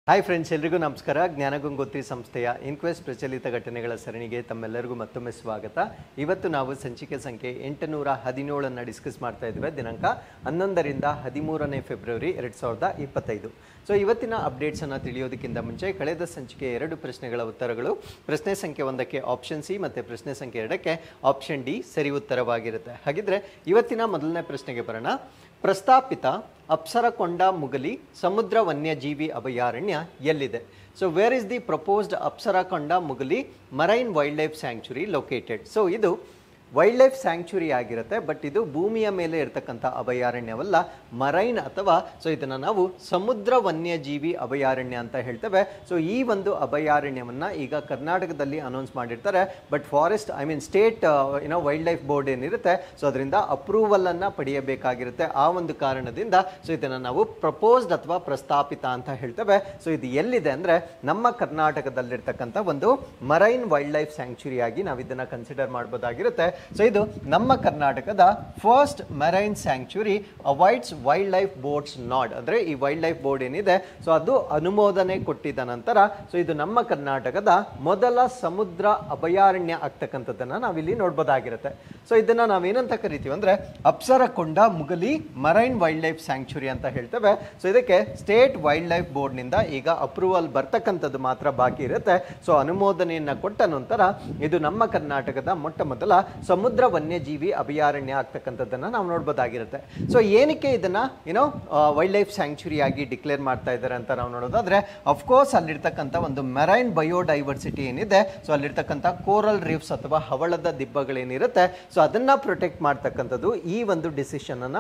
Hi friends, ಎಲ್ರಿಗೂ ನಮಸ್ಕಾರ. ಜ್ಞಾನಗಂಗೋತ್ರಿ ಸಂಸ್ಥೆಯ ಇನ್ಕ್ವೆಸ್ಟ್ ಪ್ರಚಲಿತ ಘಟನೆಗಳ ಸರಣಿಗೆ ತಮ್ಮೆಲ್ಲರಿಗೂ ಮತ್ತೊಮ್ಮೆ ಸ್ವಾಗತ. ಇವತ್ತು ನಾವು ಸಂಚಿಕೆ ಸಂಖ್ಯೆ 817 ಡಿಸ್ಕಸ್ ಮಾಡ್ತಾ ಇದ್ದೇವೆ. ದಿನಾಂಕ 11ರಿಂದ 13ನೇ ಫೆಬ್ರವರಿ 2025. ಸೊ ಇವತ್ತಿನ ಅಪ್ಡೇಟ್ಸನ್ನು ತಿಳಿಯೋದಕ್ಕಿಂತ ಮುಂಚೆ ಕಳೆದ ಸಂಚಿಕೆ 2 ಪ್ರಶ್ನೆಗಳ ಉತ್ತರಗಳು, ಪ್ರಶ್ನೆ ಸಂಖ್ಯೆ 1ಕ್ಕೆ ಆಪ್ಷನ್ ಸಿ ಮತ್ತು ಪ್ರಶ್ನೆ ಸಂಖ್ಯೆ 2ಕ್ಕೆ ಆಪ್ಷನ್ ಡಿ ಸರಿ ಉತ್ತರವಾಗಿರುತ್ತೆ. ಹಾಗಿದ್ರೆ ಇವತ್ತಿನ ಮೊದಲನೇ ಪ್ರಶ್ನೆಗೆ ಬರೋಣ. ಪ್ರಸ್ತಾಪಿತ ಅಪ್ಸರಕೊಂಡ ಮುಗಲಿ ಸಮುದ್ರ ವನ್ಯಜೀವಿ ಅಭಯಾರಣ್ಯ ಎಲ್ಲಿದೆ? So where is the proposed Apsarakonda Mugali marine wild life sanctuary located? So ಇದು ವೈಲ್ಡ್ ಲೈಫ್ ಸ್ಯಾಂಕ್ಚುರಿ ಆಗಿರುತ್ತೆ, ಬಟ್ ಇದು ಭೂಮಿಯ ಮೇಲೆ ಇರತಕ್ಕಂಥ ಅಭಯಾರಣ್ಯವಲ್ಲ, ಮರೈನ್ ಅಥವಾ ಸೊ ಇದನ್ನು ನಾವು ಸಮುದ್ರ ವನ್ಯಜೀವಿ ಅಭಯಾರಣ್ಯ ಅಂತ ಹೇಳ್ತೇವೆ. ಸೊ ಈ ಒಂದು ಅಭಯಾರಣ್ಯವನ್ನು ಈಗ ಕರ್ನಾಟಕದಲ್ಲಿ ಅನೌನ್ಸ್ ಮಾಡಿರ್ತಾರೆ, but forest state wild life board ಏನಿರುತ್ತೆ ಸೊ ಅದರಿಂದ ಅಪ್ರೂವಲನ್ನು ಪಡೆಯಬೇಕಾಗಿರುತ್ತೆ. ಆ ಒಂದು ಕಾರಣದಿಂದ ಸೊ ಇದನ್ನು ನಾವು ಪ್ರಪೋಸ್ಡ್ ಅಥವಾ ಪ್ರಸ್ತಾಪಿತ ಅಂತ ಹೇಳ್ತೇವೆ. ಸೊ ಇದು ಎಲ್ಲಿದೆ ಅಂದರೆ ನಮ್ಮ ಕರ್ನಾಟಕದಲ್ಲಿರ್ತಕ್ಕಂಥ ಒಂದು ಮರೈನ್ ವೈಲ್ಡ್ ಲೈಫ್ ಸ್ಯಾಂಕ್ಚುರಿ ಆಗಿ ನಾವು ಇದನ್ನು ಕನ್ಸಿಡರ್ ಮಾಡ್ಬೋದಾಗಿರುತ್ತೆ. ಸೊ ಇದು ನಮ್ಮ ಕರ್ನಾಟಕದ first marine sanctuary avoids wild life board's nod, ಅಂದ್ರೆ ಈ ವೈಲ್ಡ್ ಲೈಫ್ ಬೋರ್ಡ್ ಏನಿದೆ ಸೊ ಅದು ಅನುಮೋದನೆ ಕೊಟ್ಟಿದ ನಂತರ ಸೊ ಇದು ನಮ್ಮ ಕರ್ನಾಟಕದ ಮೊದಲ ಸಮುದ್ರ ಅಭಯಾರಣ್ಯ ಆಗ್ತಕ್ಕಂಥದ್ದನ್ನ ನಾವಿಲ್ಲಿ ನೋಡ್ಬೋದಾಗಿರುತ್ತೆ. ಸೊ ಇದನ್ನ ನಾವೇನಂತ ಕರಿತೀವಿ ಅಂದ್ರೆ Apsarakonda Mugali marine wild life sanctuary ಅಂತ ಹೇಳ್ತೇವೆ. ಸೊ ಇದಕ್ಕೆ ಸ್ಟೇಟ್ ವೈಲ್ಡ್ ಲೈಫ್ ಬೋರ್ಡ್ ನಿಂದ ಈಗ ಅಪ್ರೂವಲ್ ಬರ್ತಕ್ಕಂಥದ್ದು ಮಾತ್ರ ಬಾಕಿ ಇರುತ್ತೆ. ಸೊ ಅನುಮೋದನೆಯನ್ನ ಕೊಟ್ಟ ನಂತರ ಇದು ನಮ್ಮ ಕರ್ನಾಟಕದ ಮೊಟ್ಟ ಮೊದಲ ಸಮುದ್ರ ವನ್ಯಜೀವಿ ಅಭಯಾರಣ್ಯ ಆಗ್ತಕ್ಕಂಥದ್ದನ್ನ ನಾವು ನೋಡ್ಬೋದಾಗಿರುತ್ತೆ. ಸೊ ಏನಕ್ಕೆ ಇದನ್ನ ವೈಲ್ಡ್ ಲೈಫ್ ಸ್ಯಾಂಕ್ಚುರಿ ಆಗಿ ಡಿಕ್ಲೇರ್ ಮಾಡ್ತಾ ಇದ್ದಾರೆ ಅಂತ ನಾವು ನೋಡೋದಾದ್ರೆ, ಅಫ್ಕೋರ್ಸ್ ಅಲ್ಲಿರ್ತಕ್ಕಂಥ ಒಂದು ಮೆರೈನ್ ಬಯೋಡೈವರ್ಸಿಟಿ ಏನಿದೆ ಸೊ ಅಲ್ಲಿರ್ತಕ್ಕಂಥ ಕೋರಲ್ ರೀಫ್ಸ್ ಅಥವಾ ಹವಳದ ದಿಬ್ಬಗಳೇನಿರುತ್ತೆ ಸೊ ಅದನ್ನ ಪ್ರೊಟೆಕ್ಟ್ ಮಾಡ್ತಕ್ಕಂಥದ್ದು ಈ ಒಂದು ಡಿಸಿಷನ್ ಅನ್ನ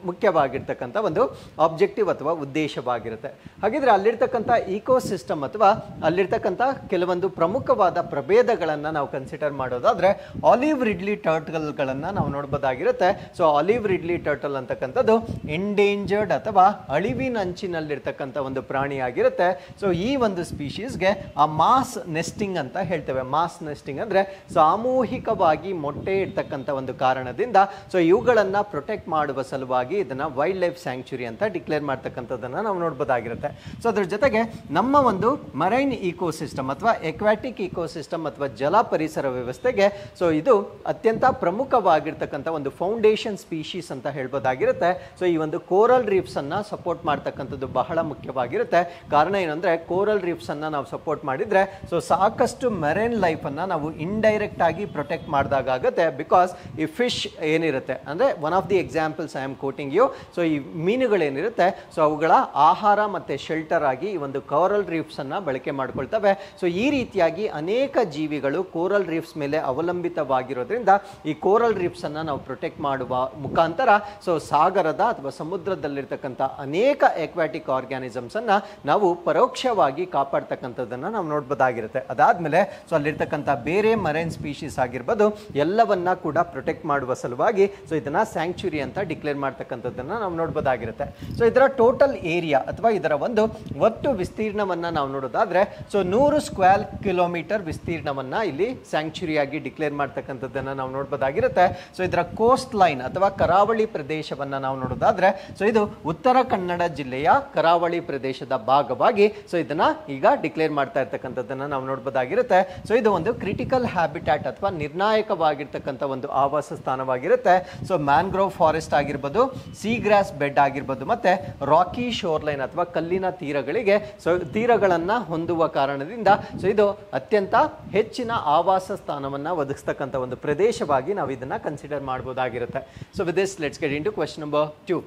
ಮುಖ್ಯವಾಗಿರ್ತಕ್ಕಂಥ ಒಂದು ಆಬ್ಜೆಕ್ಟಿವ್ ಅಥವಾ ಉದ್ದೇಶವಾಗಿರುತ್ತೆ. ಹಾಗಿದ್ರೆ ಅಲ್ಲಿರ್ತಕ್ಕಂಥ ಇಕೋಸಿಸ್ಟಮ್ ಅಥವಾ ಅಲ್ಲಿರ್ತಕ್ಕಂಥ ಕೆಲವೊಂದು ಪ್ರಮುಖವಾದ ಪ್ರಭೇದಗಳನ್ನ ನಾವು ಕನ್ಸಿಡರ್ ಮಾಡೋದಾದ್ರೆ ಆಲಿವ್ ರಿಡ್ಲಿ ಟರ್ಟಲ್ಗಳನ್ನ ನಾವು ನೋಡಬಹುದಾಗಿರುತ್ತೆ. ಸೊ ಆಲಿವ್ ರಿಡ್ಲಿ ಟರ್ಟಲ್ ಅಂತಕ್ಕಂಥದ್ದು ಎಂಡೇಂಜರ್ಡ್ ಅಥವಾ ಅಳಿವಿನಂಚಿನಲ್ಲಿರ್ತಕ್ಕಂಥ ಒಂದು ಪ್ರಾಣಿ ಆಗಿರುತ್ತೆ. ಸೊ ಈ ಒಂದು ಸ್ಪೀಶೀಸ್ಗೆ ಆ ಮಾಸ್ ನೆಸ್ಟಿಂಗ್ ಅಂತ ಹೇಳ್ತೇವೆ. ಮಾಸ್ ನೆಸ್ಟಿಂಗ್ ಅಂದ್ರೆ ಸಾಮೂಹಿಕವಾಗಿ ಮೊಟ್ಟೆ ಇರ್ತಕ್ಕಂಥ ಒಂದು ಕಾರಣದಿಂದ ಸೊ ಇವುಗಳನ್ನ ಪ್ರೊಟೆಕ್ಟ್ ಮಾಡುವ ಸಲುವಾಗಿ ಇದನ್ನ ವೈಲ್ಡ್ ಲೈಫ್ ಸ್ಯಾಂಕ್ಚುರಿ ಅಂತ ಡಿಕ್ಲೇರ್ ಮಾಡ್ತಕ್ಕಂಥದ್ದನ್ನ ನಾವು ನೋಡಬಹುದಾಗಿರುತ್ತೆ. ಸೊ ಅದ್ರ ಜೊತೆಗೆ ನಮ್ಮ ಒಂದು ಮರೈನ್ ಇಕೋಸಿಸ್ಟಮ್ ಅಥವಾ ಎಕ್ವಾಟಿಕ್ ಇಕೋಸಿಸ್ಟಮ್ ಅಥವಾ ಜಲ ಪರಿಸರ ವ್ಯವಸ್ಥೆಗೆ ಸೊ ಇದು ಅತ್ಯಂತ ಪ್ರಮುಖವಾಗಿರ್ತಕ್ಕಂಥ ಒಂದು ಫೌಂಡೇಶನ್ ಸ್ಪೀಶೀಸ್ ಅಂತ ಹೇಳ್ಬೋದಾಗಿರುತ್ತೆ. ಸೊ ಈ ಒಂದು ಕೋರಲ್ ರೀಫ್ಸ್ ಅನ್ನ ಸಪೋರ್ಟ್ ಮಾಡ್ತಕ್ಕಂಥದ್ದು ಬಹಳ ಮುಖ್ಯವಾಗಿರುತ್ತೆ. ಕಾರಣ ಏನಂದ್ರೆ ಕೋರಲ್ ರೀಫ್ಸ್ ಅನ್ನ ನಾವು ಸಪೋರ್ಟ್ ಮಾಡಿದ್ರೆ ಸೊ ಸಾಕಷ್ಟು ಮೆರೈನ್ ಲೈಫ್ ಅನ್ನ ನಾವು ಇಂಡೈರೆಕ್ಟ್ ಆಗಿ ಪ್ರೊಟೆಕ್ಟ್ ಮಾಡಿದಾಗ ಆಗುತ್ತೆ. ಬಿಕಾಸ್ ಈ ಫಿಶ್ ಏನಿರುತ್ತೆ ಅಂದ್ರೆ one of the examples I am quoting you. So ಈ ಮೀನುಗಳೇನಿರುತ್ತೆ ಸೊ ಅವುಗಳ ಆಹಾರ ಮತ್ತೆ ಶೆಲ್ಟರ್ ಆಗಿ ಈ ಒಂದು ಕೋರಲ್ ರೀಫ್ಸ್ ಅನ್ನ ಬಳಕೆ ಮಾಡ್ಕೊಳ್ತವೆ. ಸೊ ಈ ರೀತಿಯಾಗಿ ಅನೇಕ ಜೀವಿಗಳು ಕೋರಲ್ ರೀಫ್ಸ್ ಮೇಲೆ ಅವಲಂಬಿತವಾಗಿರೋದ್ರಿಂದ ಈ ಕೋರಲ್ ರೀಫ್ಸ್ ಅನ್ನ ನಾವು ಪ್ರೊಟೆಕ್ಟ್ ಮಾಡುವ ಮುಖಾಂತರ ಸೊ ಸಾಗರದ ಅಥವಾ ಸಮುದ್ರದಲ್ಲಿರ್ತಕ್ಕಂಥ ಅನೇಕ ಎಕ್ವಾಟಿಕ್ ಆರ್ಗ್ಯಾನಿಸಮ್ಸ್ ಅನ್ನ ನಾವು ಪರೋಕ್ಷವಾಗಿ ಕಾಪಾಡ್ತಕ್ಕಂಥದ್ದನ್ನ ನಾವು ನೋಡ್ಬೋದಾಗಿರುತ್ತೆ. ಅದಾದ್ಮೇಲೆ ಸೊ ಅಲ್ಲಿರ್ತಕ್ಕಂಥ ಬೇರೆ ಮರೈನ್ ಸ್ಪೀಶೀಸ್ ಆಗಿರ್ಬೋದು ಎಲ್ಲವನ್ನ ಕೂಡ ಪ್ರೊಟೆಕ್ಟ್ ಮಾಡುವ ಸಲುವಾಗಿ ಸೊ ಇದನ್ನ ಸ್ಯಾಂಕ್ಚುರಿ ಅಂತ ಡಿಕ್ಲೇರ್ ಮಾಡ್ತಕ್ಕಂಥದ್ದನ್ನ ನಾವು ನೋಡ್ಬೋದಾಗಿರುತ್ತೆ. ಸೊ ಇದರ ಟೋಟಲ್ ಏರಿಯಾ ಅಥವಾ ಇದರ ಒಂದು ಒಟ್ಟು ವಿಸ್ತೀರ್ಣವನ್ನ ನಾವು ನೋಡೋದಾದ್ರೆ ಸೊ 100 ಸ್ಕ್ವೇರ್ ಕಿಲೋಮೀಟರ್ ವಿಸ್ತೀರ್ಣವನ್ನ ಇಲ್ಲಿ ಸ್ಯಾಂಕ್ಚುರಿ ಆಗಿ ಡಿಕ್ಲೇರ್ ಮಾಡ್ತಕ್ಕಂಥದ್ದನ್ನ ನಾವು ನೋಡಬಹುದಾಗಿರುತ್ತೆ. ಸೊ ಇದರ ಕೋಸ್ಟ್ ಲೈನ್ ಅಥವಾ ಕರಾವಳಿ ಪ್ರದೇಶವನ್ನ ನಾವು ನೋಡೋದಾದ್ರೆ ಸೊ ಇದು ಉತ್ತರ ಕನ್ನಡ ಜಿಲ್ಲೆಯ ಕರಾವಳಿ ಪ್ರದೇಶದ ಭಾಗವಾಗಿ ಸೊ ಇದನ್ನ ಈಗ ಡಿಕ್ಲೇರ್ ಮಾಡ್ತಾ ಇರ್ತಕ್ಕಂಥದ್ದನ್ನ ನಾವು ನೋಡಬಹುದಾಗಿರುತ್ತೆ. ಸೊ ಇದು ಒಂದು ಕ್ರಿಟಿಕಲ್ ಹ್ಯಾಬಿಟ್ಯಾಟ್ ಅಥವಾ ನಿರ್ಣಾಯಕವಾಗಿರ್ತಕ್ಕಂಥ ಒಂದು ಆವಾಸ ಸ್ಥಾನವಾಗಿರುತ್ತೆ. ಸೊ ಮ್ಯಾಂಗ್ರೋವ್ ಫಾರೆಸ್ಟ್ ಆಗಿರ್ಬೋದು, ಸೀ ಗ್ರಾಸ್ ಬೆಡ್ ಆಗಿರ್ಬೋದು, ಮತ್ತೆ ರಾಕಿ ಶೋರ್ ಲೈನ್ ಅಥವಾ ಕಲ್ಲಿನ ತೀರಗಳಿಗೆ ಸೊ ತೀರಗಳನ್ನ ಹೊಂದುವ ಕಾರಣದಿಂದ ಸೊ ಇದು ಅತ್ಯಂತ ಹೆಚ್ಚಿನ ಆವಾಸ ಸ್ಥಾನವನ್ನ ಒದಗಿಸ್ತಕ್ಕಂಥ ಒಂದು ಪ್ರದೇಶವಾಗಿ ನಾವು ಇದನ್ನ ಕನ್ಸಿಡರ್ ಮಾಡಬಹುದಾಗಿರುತ್ತೆ. So with this let's get into question number 2.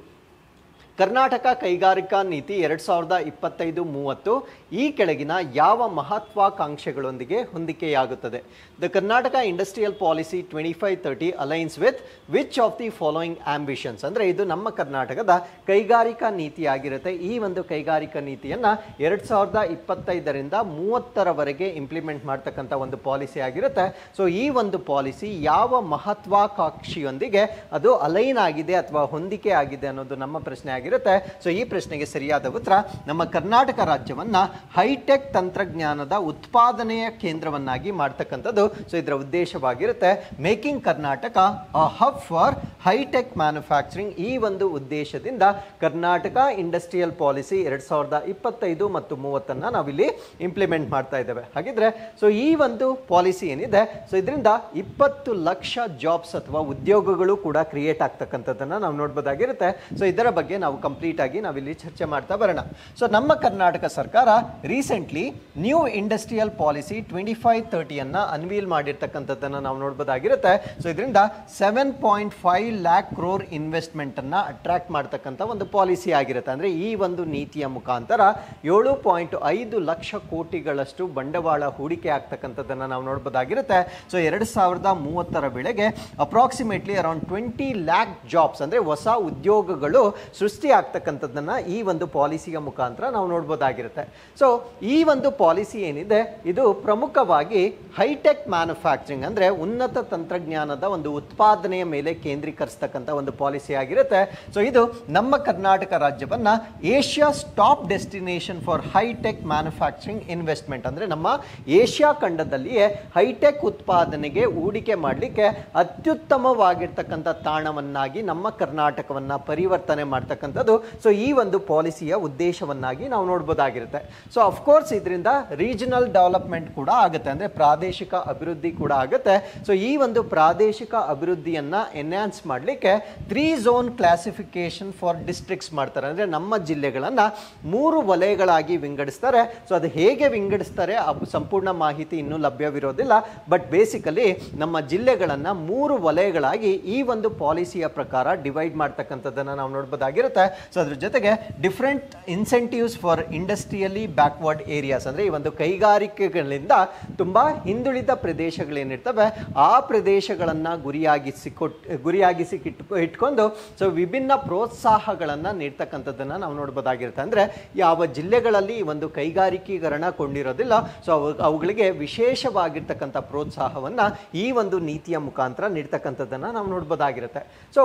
Karnataka ಕೈಗಾರಿಕಾ ನೀತಿ 2025-30 ಈ ಕೆಳಗಿನ ಯಾವ ಮಹತ್ವಾಕಾಂಕ್ಷೆಗಳೊಂದಿಗೆ ಹೊಂದಿಕೆಯಾಗುತ್ತದೆ? The Karnataka industrial policy 2530 aligns with which of the following ambitions? ಅಂದ್ರೆ ಇದು ನಮ್ಮ ಕರ್ನಾಟಕದ ಕೈಗಾರಿಕಾ ನೀತಿ ಆಗಿರುತ್ತೆ. ಈ ಒಂದು ಕೈಗಾರಿಕಾ ನೀತಿಯನ್ನ 2025ರಿಂದ 30ರವರೆಗೆ ಇಂಪ್ಲಿಮೆಂಟ್ ಮಾಡ್ತಕ್ಕಂಥ ಒಂದು ಪಾಲಿಸಿ ಆಗಿರುತ್ತೆ. ಸೊ ಈ ಒಂದು ಪಾಲಿಸಿ ಯಾವ ಮಹತ್ವಾಕಾಂಕ್ಷೆಯೊಂದಿಗೆ ಅದು ಅಲೈನ್ ಆಗಿದೆ ಅಥವಾ ಹೊಂದಿಕೆ ಆಗಿದೆ ಅನ್ನೋದು ನಮ್ಮ ಪ್ರಶ್ನೆ ಆಗಿದೆ. ನೋಡ್ಬೋದಾಗಿರುತ್ತೆ. ಸೊ ಈ ಪ್ರಶ್ನೆಗೆ ಸರಿಯಾದ ಉತ್ತರ ನಮ್ಮ ಕರ್ನಾಟಕ ರಾಜ್ಯವನ್ನ ಹೈಟೆಕ್ ತಂತ್ರಜ್ಞಾನದ ಉತ್ಪಾದನೆಯ ಕೇಂದ್ರವನ್ನಾಗಿ ಮಾಡ್ತಕ್ಕಂಥದ್ದು. ಸೊ ಇದರ ಉದ್ದೇಶವಾಗಿರುತ್ತೆ making Karnataka a hub for hi-tech manufacturing. ಈ ಒಂದು ಉದ್ದೇಶದಿಂದ ಕರ್ನಾಟಕ ಇಂಡಸ್ಟ್ರಿಯಲ್ ಪಾಲಿಸಿ 2025 ಮತ್ತು 30 ನಾವಿಲ್ಲಿ ಇಂಪ್ಲಿಮೆಂಟ್ ಮಾಡ್ತಾ ಇದ್ದೇವೆ. ಹಾಗಿದ್ರೆ ಸೊ ಈ ಒಂದು ಪಾಲಿಸಿ ಏನಿದೆ, ಸೊ ಇದರಿಂದ 20 ಲಕ್ಷ ಜಾಬ್ಸ್ ಅಥವಾ ಉದ್ಯೋಗಗಳು ಕೂಡ ಕ್ರಿಯೇಟ್ ಆಗ್ತಕ್ಕಂಥದ್ದನ್ನ ನಾವು ನೋಡ್ಬೋದಾಗಿರುತ್ತೆ. ಸೊ ಇದರ ಬಗ್ಗೆ ನಾವು ಕಂಪ್ಲೀಟ್ ಆಗಿ ನಾವಿಲ್ಲಿ ಚರ್ಚೆ ಮಾಡ್ತಾ ಬರೋಣ. ಸೊ ನಮ್ಮ ಕರ್ನಾಟಕ ಸರ್ಕಾರ recently new industrial policy 2530 unveil ಮಾಡಿರ್ತಕ್ಕಂಥದ್ದನ್ನ ನಾವು ನೋಡ್ಬೋದಾಗಿರುತ್ತೆ. ಸೊ ಇದರಿಂದ 7.5 lakh crore ಇನ್ವೆಸ್ಟ್ಮೆಂಟ್ ಅನ್ನ ಅಟ್ರಾಕ್ಟ್ ಮಾಡ್ತಕ್ಕಂಥ ಒಂದು ಪಾಲಿಸಿ ಆಗಿರುತ್ತೆ. ಅಂದ್ರೆ ಈ ಒಂದು ನೀತಿಯ ಮುಖಾಂತರ 7.5 ಲಕ್ಷ ಕೋಟಿಗಳಷ್ಟು ಬಂಡವಾಳ ಹೂಡಿಕೆ ಆಗ್ತಕ್ಕಂಥದ್ದನ್ನ ನಾವು ನೋಡ್ಬೋದಾಗಿರುತ್ತೆ. ಸೊ 2030 ವೇಳೆಗೆ ಅಪ್ರಾಕ್ಸಿಮೇಟ್ಲಿ ಅರೌಂಡ್ 20 lakh ಜಾಬ್ಸ್ ಅಂದ್ರೆ ಹೊಸ ಉದ್ಯೋಗಗಳು ಸೃಷ್ಟಿ ಆಗ್ತಕ್ಕಂಥದ್ದನ್ನ ಈ ಒಂದು ಪಾಲಿಸಿಯ ಮುಖಾಂತರ ನಾವು ನೋಡ್ಬೋದಾಗಿರುತ್ತೆ. ಸೊ ಈ ಒಂದು ಪಾಲಿಸಿ ಏನಿದೆ ಇದು ಪ್ರಮುಖವಾಗಿ ಹೈಟೆಕ್ ಮ್ಯಾನುಫ್ಯಾಕ್ಚರಿಂಗ್ ಅಂದ್ರೆ ಉನ್ನತ ತಂತ್ರಜ್ಞಾನದ ಒಂದು ಉತ್ಪಾದನೆಯ ಮೇಲೆ ಕೇಂದ್ರೀಕರಿಸತಕ್ಕಂಥ ಒಂದು ಪಾಲಿಸಿ ಆಗಿರುತ್ತೆ. ಸೊ ಇದು ನಮ್ಮ ಕರ್ನಾಟಕ ರಾಜ್ಯವನ್ನ Asia's top destination for hi-tech manufacturing investment ಅಂದ್ರೆ ನಮ್ಮ ಏಷ್ಯಾ ಖಂಡದಲ್ಲಿಯೇ ಹೈಟೆಕ್ ಉತ್ಪಾದನೆಗೆ ಹೂಡಿಕೆ ಮಾಡಲಿಕ್ಕೆ ಅತ್ಯುತ್ತಮವಾಗಿರ್ತಕ್ಕಂಥ ತಾಣವನ್ನಾಗಿ ನಮ್ಮ ಕರ್ನಾಟಕವನ್ನ ಪರಿವರ್ತನೆ ಮಾಡ್ತಕ್ಕಂಥದ್ದು. ಸೊ ಈ ಒಂದು ಪಾಲಿಸಿಯ ಉದ್ದೇಶವನ್ನಾಗಿ ನಾವು ನೋಡ್ಬೋದಾಗಿರುತ್ತೆ. ಸೊ ಅಫ್ಕೋರ್ಸ್ ಇದರಿಂದ ರೀಜನಲ್ ಡೆವಲಪ್ಮೆಂಟ್ ಕೂಡ ಆಗುತ್ತೆ, ಅಂದ್ರೆ ಪ್ರಾದೇಶಿಕ ಅಭಿವೃದ್ಧಿ ಕೂಡ ಆಗುತ್ತೆ. ಸೊ ಈ ಒಂದು ಪ್ರಾದೇಶಿಕ ಅಭಿವೃದ್ಧಿಯನ್ನ ಎನ್ಹಾನ್ಸ್ ಮಾಡಲಿಕ್ಕೆ 3 ಝೋನ್ ಕ್ಲಾಸಿಫಿಕೇಶನ್ ಫಾರ್ ಡಿಸ್ಟ್ರಿಕ್ಟ್ಸ್ ಮಾಡ್ತಾರೆ. ಅಂದ್ರೆ ನಮ್ಮ ಜಿಲ್ಲೆಗಳನ್ನ 3 ವಲಯಗಳಾಗಿ ವಿಂಗಡಿಸ್ತಾರೆ. ಸೊ ಅದು ಹೇಗೆ ವಿಂಗಡಿಸ್ತಾರೆ ಸಂಪೂರ್ಣ ಮಾಹಿತಿ ಇನ್ನೂ ಲಭ್ಯವಿರೋದಿಲ್ಲ. ಬಟ್ ಬೇಸಿಕಲಿ ನಮ್ಮ ಜಿಲ್ಲೆಗಳನ್ನ 3 ವಲಯಗಳಾಗಿ ಈ ಒಂದು ಪಾಲಿಸಿಯ ಪ್ರಕಾರ ಡಿವೈಡ್ ಮಾಡ್ತಕ್ಕಂಥದ್ದನ್ನ ನಾವು ನೋಡ್ಬೋದಾಗಿರುತ್ತೆ. ಸೊ ಅದ್ರ ಜೊತೆಗೆ different incentives for ಇಂಡಸ್ಟ್ರಿಯಲಿ backward areas ಅಂದ್ರೆ ಈ ಒಂದು ಕೈಗಾರಿಕೆಗಳಿಂದ ತುಂಬಾ ಹಿಂದುಳಿದ ಪ್ರದೇಶಗಳೇನಿರ್ತವೆ ಆ ಪ್ರದೇಶಗಳನ್ನ ಗುರಿಯಾಗಿಸಿ ಇಟ್ಕೊಂಡು ಸೊ ವಿಭಿನ್ನ ಪ್ರೋತ್ಸಾಹಗಳನ್ನ ನೀಡ್ತಕ್ಕಂಥದ್ದನ್ನ ನಾವು ನೋಡ್ಬೋದಾಗಿರುತ್ತೆ. ಅಂದ್ರೆ ಯಾವ ಜಿಲ್ಲೆಗಳಲ್ಲಿ ಈ ಒಂದು ಕೈಗಾರಿಕೀಕರಣ ಕೊಂಡಿರೋದಿಲ್ಲ ಸೊ ಅವುಗಳಿಗೆ ವಿಶೇಷವಾಗಿರ್ತಕ್ಕಂಥ ಪ್ರೋತ್ಸಾಹವನ್ನ ಈ ಒಂದು ನೀತಿಯ ಮುಖಾಂತರ ನೀಡ್ತಕ್ಕಂಥದ್ದನ್ನ ನಾವು ನೋಡ್ಬೋದಾಗಿರುತ್ತೆ. ಸೊ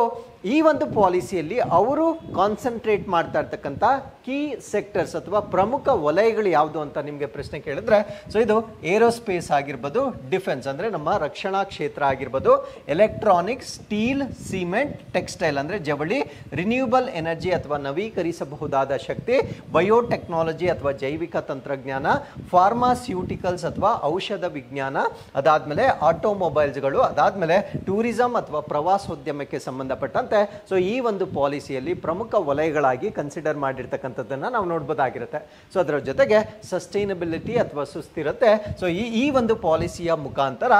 ಈ ಒಂದು ಪಾಲಿಸಿಯಲ್ಲಿ ಅವರು ಕಾನ್ಸಂಟ್ರೇಟ್ ಮಾಡ್ತಾ ಇರ್ತಕ್ಕಂಥ ಕೀ ಸೆಕ್ಟರ್ಸ್ ಅಥವಾ ಪ್ರಮುಖ ವಲಯಗಳು ಯಾವುದು ಅಂತ ನಿಮಗೆ ಪ್ರಶ್ನೆ ಕೇಳಿದ್ರೆ ಸೊ ಇದು ಏರೋಸ್ಪೇಸ್ ಆಗಿರ್ಬೋದು, ಡಿಫೆನ್ಸ್ ಅಂದ್ರೆ ನಮ್ಮ ರಕ್ಷಣಾ ಕ್ಷೇತ್ರ ಆಗಿರ್ಬೋದು, ಎಲೆಕ್ಟ್ರಾನಿಕ್ಸ್, ಸ್ಟೀಲ್, ಸಿಮೆಂಟ್, ಟೆಕ್ಸ್ಟೈಲ್ ಅಂದ್ರೆ ಜವಳಿ, ರಿನ್ಯೂಬಲ್ ಎನರ್ಜಿ ಅಥವಾ ನವೀಕರಿಸಬಹುದಾದ ಶಕ್ತಿ, ಬಯೋಟೆಕ್ನಾಲಜಿ ಅಥವಾ ಜೈವಿಕ ತಂತ್ರಜ್ಞಾನ, ಫಾರ್ಮಾಸ್ಯೂಟಿಕಲ್ಸ್ ಅಥವಾ ಔಷಧ ವಿಜ್ಞಾನ, ಅದಾದ್ಮೇಲೆ ಆಟೋಮೊಬೈಲ್ಸ್ಗಳು, ಅದಾದ್ಮೇಲೆ ಟೂರಿಸಂ ಅಥವಾ ಪ್ರವಾಸೋದ್ಯಮಕ್ಕೆ ಸಂಬಂಧಪಟ್ಟಂತೆ ಸೊ ಈ ಒಂದು ಪಾಲಿಸಿಯಲ್ಲಿ ಪ್ರಮುಖ ವಲಯಗಳಾಗಿ ಕನ್ಸಿಡರ್ ಮಾಡಿರ್ತಕ್ಕಂಥದ್ದನ್ನ ನಾವು ನೋಡ್ಬೋದಾಗಿರುತ್ತೆ. ಸೊ ಅದರ ಜೊತೆಗೆ ಸಸ್ಟೈನಬಿಲಿಟಿ ಅಥವಾ ಸುಸ್ಥಿರತೆ. ಸೊ ಈ ಒಂದು ಪಾಲಿಸಿಯ ಮುಖಾಂತರ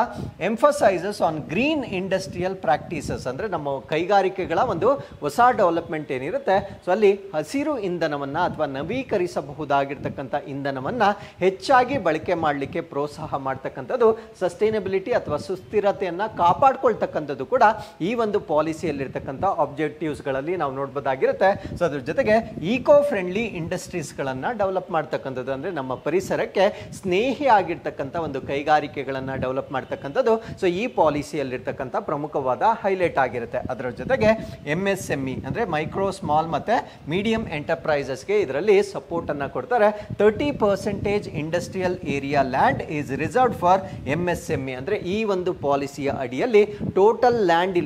emphasises on green industrial practices ಅಂದ್ರೆ ನಮ್ಮ ಕೈಗಾರಿಕೆಗಳ ಒಂದು ಹೊಸ ಡೆವಲಪ್ಮೆಂಟ್ ಏನಿರುತ್ತೆ ಸೊ ಅಲ್ಲಿ ಹಸಿರು ಇಂಧನವನ್ನ ಅಥವಾ ನವೀಕರಿಸಬಹುದಾಗಿರ್ತಕ್ಕಂಥ ಇಂಧನವನ್ನ ಹೆಚ್ಚಾಗಿ ಬಳಕೆ ಮಾಡಲಿಕ್ಕೆ ಪ್ರೋತ್ಸಾಹ ಮಾಡ್ತಕ್ಕಂಥದ್ದು, ಸಸ್ಟೈನಬಿಲಿಟಿ ಅಥವಾ ಸುಸ್ಥಿರತೆಯನ್ನ ಕಾಪಾಡ್ಕೊಳ್ತಕ್ಕಂಥದ್ದು ಕೂಡ ಈ ಒಂದು ಪಾಲಿಸಿಯಲ್ಲಿರ್ತಕ್ಕಂಥ ಆಬ್ಜೆಕ್ಟಿವ್ಸ್ಗಳಲ್ಲಿ ನಾವು ನೋಡ್ಬೋದಾಗಿರುತ್ತೆ. ಸೊ ಅದ್ರ ಜೊತೆಗೆ ಈಕೋ ಫ್ರೆಂಡ್ಲಿ ಇಂಡಸ್ಟ್ರೀಸ್ಗಳನ್ನು ಡೆವಲಪ್ ಮಾಡ್ತಕ್ಕಂಥದ್ದು ಅಂದರೆ ನಮ್ಮ ಪರಿಸರಕ್ಕೆ ಸ್ನೇಹಿ ಆಗಿರ್ತಕ್ಕಂಥ ಒಂದು ಕೈಗಾರಿಕೆಗಳನ್ನ ಡೆವಲಪ್ ಮಾಡ್ತಕ್ಕಂಥದ್ದು ಸೊ ಈ ಪಾಲಿಸಿಯಲ್ಲಿರ್ತಕ್ಕಂಥ ಪ್ರಮುಖವಾದ ಹೈಲೈಟ್ ಆಗಿರುತ್ತೆ. ಅದರ ಜೊತೆಗೆ MSME ಅಂದರೆ ಮೈಕ್ರೋ ಸ್ಮಾಲ್ ಮತ್ತು ಮೀಡಿಯಂ ಎಂಟರ್ಪ್ರೈಸಸ್ಗೆ ಇದರಲ್ಲಿ ಸಪೋರ್ಟ್ ಅನ್ನು ಕೊಡ್ತಾರೆ. 30% industrial area land is reserved for MSME ಅಂದರೆ ಈ ಒಂದು ಪಾಲಿಸಿಯ ಅಡಿಯಲ್ಲಿ ಟೋಟಲ್ ಲ್ಯಾಂಡ್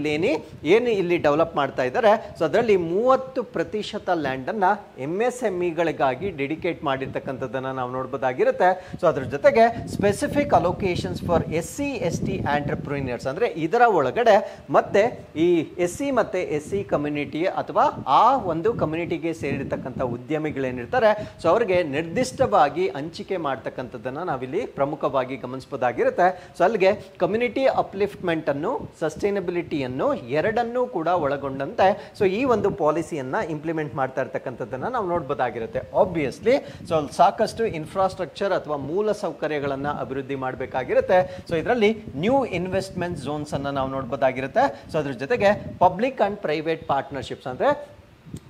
ಏನು ಇಲ್ಲಿ ಡೆವಲಪ್ ಮಾಡ್ತಾ ಇದ್ದಾರೆ ಸೊ ಅದರಲ್ಲಿ 30% ಲ್ಯಾಂಡನ್ನು MSMEಗಳಿಗಾಗಿ ಡೆಡಿಕೇಟ್ ಮಾಡಿರ್ತಕ್ಕಂಥದ್ದನ್ನು ನಾವು ನೋಡ್ಬೋದಾಗಿರುತ್ತೆ. ಸೊ ಅದ್ರ ಜೊತೆಗೆ ಸ್ಪೆಸಿಫಿಕ್ ಅಲೋಕೇಶನ್ಸ್ ಫಾರ್ SC/ST ಆಂಟರ್ಪ್ರಿನಿಯರ್ಸ್ ಅಂದರೆ ಇದರ ಒಳಗಡೆ ಮತ್ತೆ ಈ SC ಮತ್ತು SC ಕಮ್ಯುನಿಟಿ ಅಥವಾ ಆ ಒಂದು ಕಮ್ಯುನಿಟಿಗೆ ಸೇರಿರ್ತಕ್ಕಂಥ ಉದ್ಯಮಿಗಳೇನಿರ್ತಾರೆ ಸೊ ಅವರಿಗೆ ನಿರ್ದಿಷ್ಟವಾಗಿ ಹಂಚಿಕೆ ಮಾಡ್ತಕ್ಕಂಥದ್ದನ್ನು ನಾವಿಲ್ಲಿ ಪ್ರಮುಖವಾಗಿ ಗಮನಿಸಬಹುದಾಗಿರುತ್ತೆ. ಸೊ ಅಲ್ಲಿಗೆ ಕಮ್ಯುನಿಟಿ ಅಪ್ಲಿಫ್ಟ್ಮೆಂಟ್ ಅನ್ನು ಸಸ್ಟೈನಬಿಲಿಟಿಯನ್ನು ಎರಡನ್ನೂ ಕೂಡ ಒಳಗೊಂಡಂತೆ ಸೊ ಈ ಒಂದು ಪಾಲಿಸಿಯನ್ನ ಇಂಪ್ಲಿಮೆಂಟ್ ಮಾಡ್ತಾ ಇರ್ತಕ್ಕಂಥದ್ದನ್ನು ನಾವು ನೋಡ್ಬೋದಾಗಿರುತ್ತೆ. ಆಬ್ವಿಯಸ್ಲಿ ಸೊ ಸಾಕಷ್ಟು ಇನ್ಫ್ರಾಸ್ಟ್ರಕ್ಚರ್ ಅಥವಾ ಮೂಲ ಸೌಕರ್ಯಗಳನ್ನು ಅಭಿವೃದ್ಧಿ ಮಾಡಬೇಕಾಗಿರುತ್ತೆ. ಸೊ ಇದರಲ್ಲಿ ನ್ಯೂ ಇನ್ವೆಸ್ಟ್ಮೆಂಟ್ ಝೋನ್ಸ್ ಅನ್ನು ನಾವು ನೋಡ್ಬೋದಾಗಿರುತ್ತೆ. ಸೊ ಅದ್ರ ಜೊತೆಗೆ ಪಬ್ಲಿಕ್ ಅಂಡ್ ಪ್ರೈವೇಟ್ ಪಾರ್ಟ್ನರ್ಶಿಪ್ಸ್ ಅಂದರೆ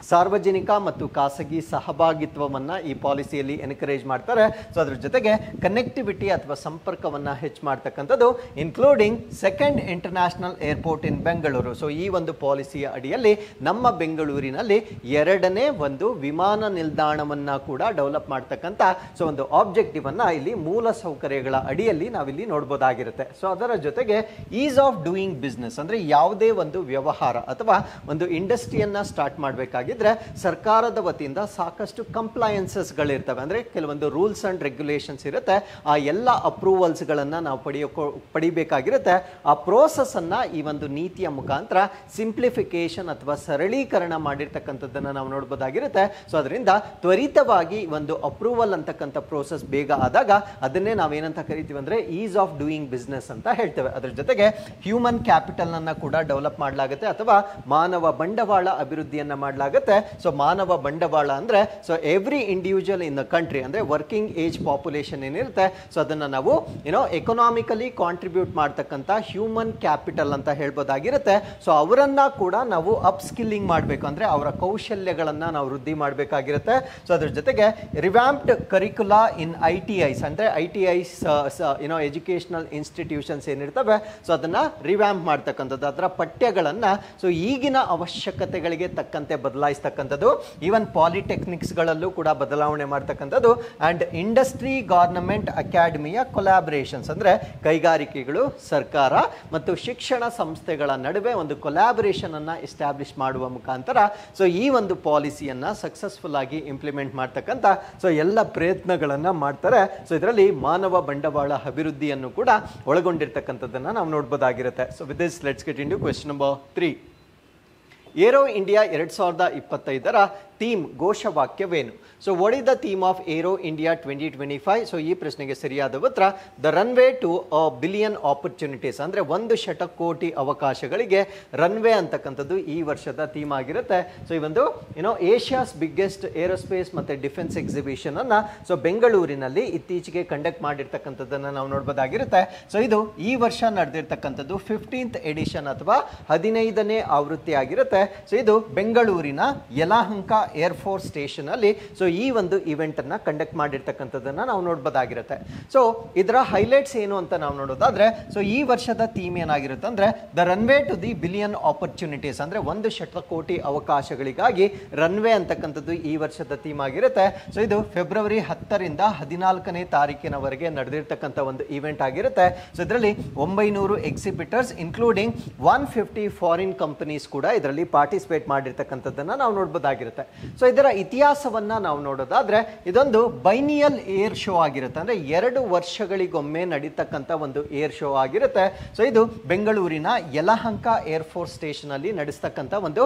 ಸಾರ್ವಜನಿಕ ಮತ್ತು ಖಾಸಗಿ ಸಹಭಾಗಿತ್ವವನ್ನು ಈ ಪಾಲಿಸಿಯಲ್ಲಿ ಎನ್ಕರೇಜ್ ಮಾಡ್ತಾರೆ. ಸೊ ಅದ್ರ ಜೊತೆಗೆ ಕನೆಕ್ಟಿವಿಟಿ ಅಥವಾ ಸಂಪರ್ಕವನ್ನು ಹೆಚ್ಚು ಮಾಡ್ತಕ್ಕಂಥದ್ದು, ಇನ್ಕ್ಲೂಡಿಂಗ್ ಸೆಕೆಂಡ್ ಇಂಟರ್ನ್ಯಾಷನಲ್ ಏರ್ಪೋರ್ಟ್ ಇನ್ ಬೆಂಗಳೂರು. ಸೊ ಈ ಒಂದು ಪಾಲಿಸಿಯ ಅಡಿಯಲ್ಲಿ ನಮ್ಮ ಬೆಂಗಳೂರಿನಲ್ಲಿ ಎರಡನೇ ಒಂದು ವಿಮಾನ ನಿಲ್ದಾಣವನ್ನು ಕೂಡ ಡೆವಲಪ್ ಮಾಡ್ತಕ್ಕಂಥ ಒಂದು ಆಬ್ಜೆಕ್ಟಿವ್ ಅನ್ನ ಇಲ್ಲಿ ಮೂಲ ಸೌಕರ್ಯಗಳ ಅಡಿಯಲ್ಲಿ ನಾವಿಲ್ಲಿ ನೋಡ್ಬೋದಾಗಿರುತ್ತೆ. ಸೊ ಅದರ ಜೊತೆಗೆ ಈಸ್ ಆಫ್ ಡೂಯಿಂಗ್ ಬಿಸ್ನೆಸ್, ಅಂದ್ರೆ ಯಾವುದೇ ಒಂದು ವ್ಯವಹಾರ ಅಥವಾ ಒಂದು ಇಂಡಸ್ಟ್ರಿಯನ್ನ ಸ್ಟಾರ್ಟ್ ಮಾಡಬೇಕಾಗಿದ್ರೆ ಸರ್ಕಾರದ ವತಿಯಿಂದ ಸಾಕಷ್ಟು ಕಂಪ್ಲಯನ್ಸಸ್ಗಳಿರ್ತವೆ, ಅಂದ್ರೆ ಕೆಲವೊಂದು ರೂಲ್ಸ್ ಅಂಡ್ ರೆಗ್ಯುಲೇಷನ್ಸ್ ಇರುತ್ತೆ. ಆ ಎಲ್ಲ ಅಪ್ರೂವಲ್ಸ್ಗಳನ್ನು ನಾವು ಪಡಿಬೇಕಾಗಿರುತ್ತೆ. ಆ ಪ್ರೋಸೆಸ್ ಅನ್ನ ಈ ಒಂದು ನೀತಿಯ ಮುಖಾಂತರ ಸಿಂಪ್ಲಿಫಿಕೇಶನ್ ಅಥವಾ ಸರಳೀಕರಣ ಮಾಡಿರ್ತಕ್ಕಂಥದ್ದನ್ನು ನಾವು ನೋಡ್ಬೋದಾಗಿರುತ್ತೆ. ಸೊ ಅದರಿಂದ ತ್ವರಿತವಾಗಿ ಒಂದು ಅಪ್ರೂವಲ್ ಅಂತಕ್ಕಂಥ ಪ್ರೋಸೆಸ್ ಬೇಗ ಆದಾಗ ಅದನ್ನೇ ನಾವೇನಂತ ಕರಿತೀವಿ ಅಂದ್ರೆ ಈಸ್ ಆಫ್ ಡೂಯಿಂಗ್ ಬಿಸ್ನೆಸ್ ಅಂತ ಹೇಳ್ತೇವೆ. ಅದ್ರ ಜೊತೆಗೆ ಹ್ಯೂಮನ್ ಕ್ಯಾಪಿಟಲ್ ಅನ್ನ ಕೂಡ ಡೆವಲಪ್ ಮಾಡಲಾಗುತ್ತೆ ಅಥವಾ ಮಾನವ ಬಂಡವಾಳ ಅಭಿವೃದ್ಧಿಯನ್ನ ಮಾಡಲಾಗುತ್ತೆ. ಸೊ ಮಾನವ ಬಂಡವಾಳ ಅಂದ್ರೆ so every individual in the country, ಅಂದ್ರೆ ವರ್ಕಿಂಗ್ ಏಜ್ ಪಾಪ್ಯುಲೇಷನ್ ಏನಿರುತ್ತೆ ಸೊ ಅದನ್ನ ನಾವು ಎಕನಾಮಿಕಲಿ ಕಾಂಟ್ರಿಬ್ಯೂಟ್ ಮಾಡ್ತಕ್ಕಂಥ ಹ್ಯೂಮನ್ ಕ್ಯಾಪಿಟಲ್ ಅಂತ ಹೇಳ್ಬೋದಾಗಿರುತ್ತೆ. ಸೊ ಅವರನ್ನ ಕೂಡ ನಾವು ಅಪ್ ಸ್ಕಿಲ್ಲಿಂಗ್ ಮಾಡಬೇಕು, ಅಂದ್ರೆ ಅವರ ಕೌಶಲ್ಯಗಳನ್ನ ನಾವು ವೃದ್ಧಿ ಮಾಡಬೇಕಾಗಿರುತ್ತೆ. ಸೊ ಅದ್ರ ಜೊತೆಗೆ ರಿವ್ಯಾಂಪ್ಡ್ ಕರಿಕ್ಯುಲಾ ಇನ್ ITIs, ಅಂದ್ರೆ ITIs ಎಜುಕೇಶನಲ್ ಇನ್ಸ್ಟಿಟ್ಯೂಷನ್ಸ್ ಏನಿರ್ತವೆ ಸೊ ಅದನ್ನ ರಿವ್ಯಾಂಪ್ ಮಾಡ್ತಕ್ಕಂಥದ್ದು, ಅದರ ಪಠ್ಯಗಳನ್ನ ಸೊ ಈಗಿನ ಅವಶ್ಯಕತೆಗಳಿಗೆ ತಕ್ಕಂತೆ ಬದಲಾಯಿಸ್ತಕ್ಕಂಥದ್ದು, ಈವನ್ ಪಾಲಿಟೆಕ್ನಿಕ್ಸ್ಗಳಲ್ಲೂ ಕೂಡ ಬದಲಾವಣೆ ಮಾಡ್ತಕ್ಕಂಥದ್ದು, ಅಂಡ್ ಇಂಡಸ್ಟ್ರಿ ಗವರ್ನಮೆಂಟ್ ಅಕಾಡೆಮಿಯ ಕೊಲಾಬರೇಷನ್ಸ್, ಅಂದ್ರೆ ಕೈಗಾರಿಕೆಗಳು, ಸರ್ಕಾರ ಮತ್ತು ಶಿಕ್ಷಣ ಸಂಸ್ಥೆಗಳ ನಡುವೆ ಒಂದು ಕೊಲಾಬರೇಷನ್ ಅನ್ನ ಎಸ್ಟಾಬ್ಲಿಷ್ ಮಾಡುವ ಮುಖಾಂತರ ಸೊ ಈ ಒಂದು ಪಾಲಿಸಿಯನ್ನ ಸಕ್ಸಸ್ಫುಲ್ ಆಗಿ ಇಂಪ್ಲಿಮೆಂಟ್ ಮಾಡ್ತಕ್ಕಂಥ ಸೊ ಎಲ್ಲ ಪ್ರಯತ್ನಗಳನ್ನ ಮಾಡ್ತಾರೆ. ಸೊ ಇದರಲ್ಲಿ ಮಾನವ ಬಂಡವಾಳ ಅಭಿವೃದ್ಧಿಯನ್ನು ಕೂಡ ಒಳಗೊಂಡಿರ್ತಕ್ಕಂಥದ್ದನ್ನ ನಾವು ನೋಡಬಹುದಾಗಿರುತ್ತೆ. So with this let's get into question number 3. Aero India 2025ರ ಥೀಮ್ ಘೋಷವಾಕ್ಯವೇನು? So what is the theme of Aero India 2025? So ಈ ಪ್ರಶ್ನೆಗೆ ಸರಿಯಾದ ಉತ್ತರ the runway to a billion opportunities, ಅಂದ್ರೆ 1 ಶತಕೋಟಿ ಅವಕಾಶಗಳಿಗೆ ರನ್ವೇ ಅಂತಕ್ಕಂಥದ್ದು ಈ ವರ್ಷದ ಥೀಮ್ ಆಗಿರುತ್ತೆ. ಸೊ ಈ ಒಂದು ಏಷ್ಯಾಸ್ ಬಿಗ್ಗೆಸ್ಟ್ ಏರೋಸ್ಪೇಸ್ ಮತ್ತೆ ಡಿಫೆನ್ಸ್ ಎಕ್ಸಿಬಿಷನ್ ಅನ್ನ ಸೊ ಬೆಂಗಳೂರಿನಲ್ಲಿ ಇತ್ತೀಚೆಗೆ ಕಂಡಕ್ಟ್ ಮಾಡಿರ್ತಕ್ಕಂಥದ್ದನ್ನ ನಾವು ನೋಡಬಹುದಾಗಿರುತ್ತೆ. ಸೊ ಇದು ಈ ವರ್ಷ ನಡೆದಿರ್ತಕ್ಕಂಥದ್ದು 15th ಎಡಿಷನ್ ಅಥವಾ 15ನೇ ಆವೃತ್ತಿ ಆಗಿರುತ್ತೆ. ಸೊ ಇದು ಬೆಂಗಳೂರಿನ ಯಲಹಂಕ ಏರ್ಫೋರ್ಸ್ ಸ್ಟೇಷನ್ ಅಲ್ಲಿ ಸೊ ಈ ಒಂದು ಇವೆಂಟ್ ಅನ್ನ ಕಂಡಕ್ಟ್ ಮಾಡಿರ್ತಕ್ಕಂಥದ್ದನ್ನ ನಾವು ನೋಡಬಹುದಾಗಿರುತ್ತೆ. ಸೊ ಇದರ ಹೈಲೈಟ್ಸ್ ಏನು ಅಂತ ನಾವು ನೋಡೋದಾದ್ರೆ ಸೊ ಈ ವರ್ಷದ ಥೀಮ್ ಏನಾಗಿರುತ್ತೆ ಅಂದ್ರೆ the runway to the billion opportunities, ಅಂದ್ರೆ 1 ಶತಕೋಟಿ ಅವಕಾಶಗಳಿಗಾಗಿ ರನ್ವೇ ಅಂತಕ್ಕಂಥದ್ದು ಈ ವರ್ಷದ ಥೀಮ್ ಆಗಿರುತ್ತೆ. ಸೊ ಇದು ಫೆಬ್ರವರಿ 10ರಿಂದ 14ನೇ ತಾರೀಕಿನವರೆಗೆ ನಡೆದಿರ್ತಕ್ಕಂಥ ಒಂದು ಇವೆಂಟ್ ಆಗಿರುತ್ತೆ. ಸೊ ಇದರಲ್ಲಿ 900 ಎಕ್ಸಿಬಿಟರ್ಸ್ ಇನ್ಕ್ಲೂಡಿಂಗ್ 150 ಫಾರಿನ್ ಕಂಪನೀಸ್ ಕೂಡ ಇದರಲ್ಲಿ ಪಾರ್ಟಿಸಿಪೇಟ್ ಮಾಡಿರ್ತಕ್ಕಂಥದ್ದನ್ನ ನಾವು ನೋಡಬಹುದಾಗಿರುತ್ತೆ. ಸೊ ಇದರ ಇತಿಹಾಸವನ್ನ ನಾವು ನೋಡೋದಾದ್ರೆ ಇದೊಂದು ಬೈನಿಯಲ್ ಏರ್ ಶೋ ಆಗಿರುತ್ತೆ, ಅಂದ್ರೆ 2 ವರ್ಷಗಳಿಗೊಮ್ಮೆ ನಡೀತಕ್ಕಂಥ ಒಂದು ಏರ್ ಶೋ ಆಗಿರುತ್ತೆ. ಸೊ ಇದು ಬೆಂಗಳೂರಿನ ಯಲಹಂಕ ಏರ್ಫೋರ್ಸ್ ಸ್ಟೇಷನ್ ಅಲ್ಲಿ ನಡೆಸ್ತಕ್ಕಂಥ ಒಂದು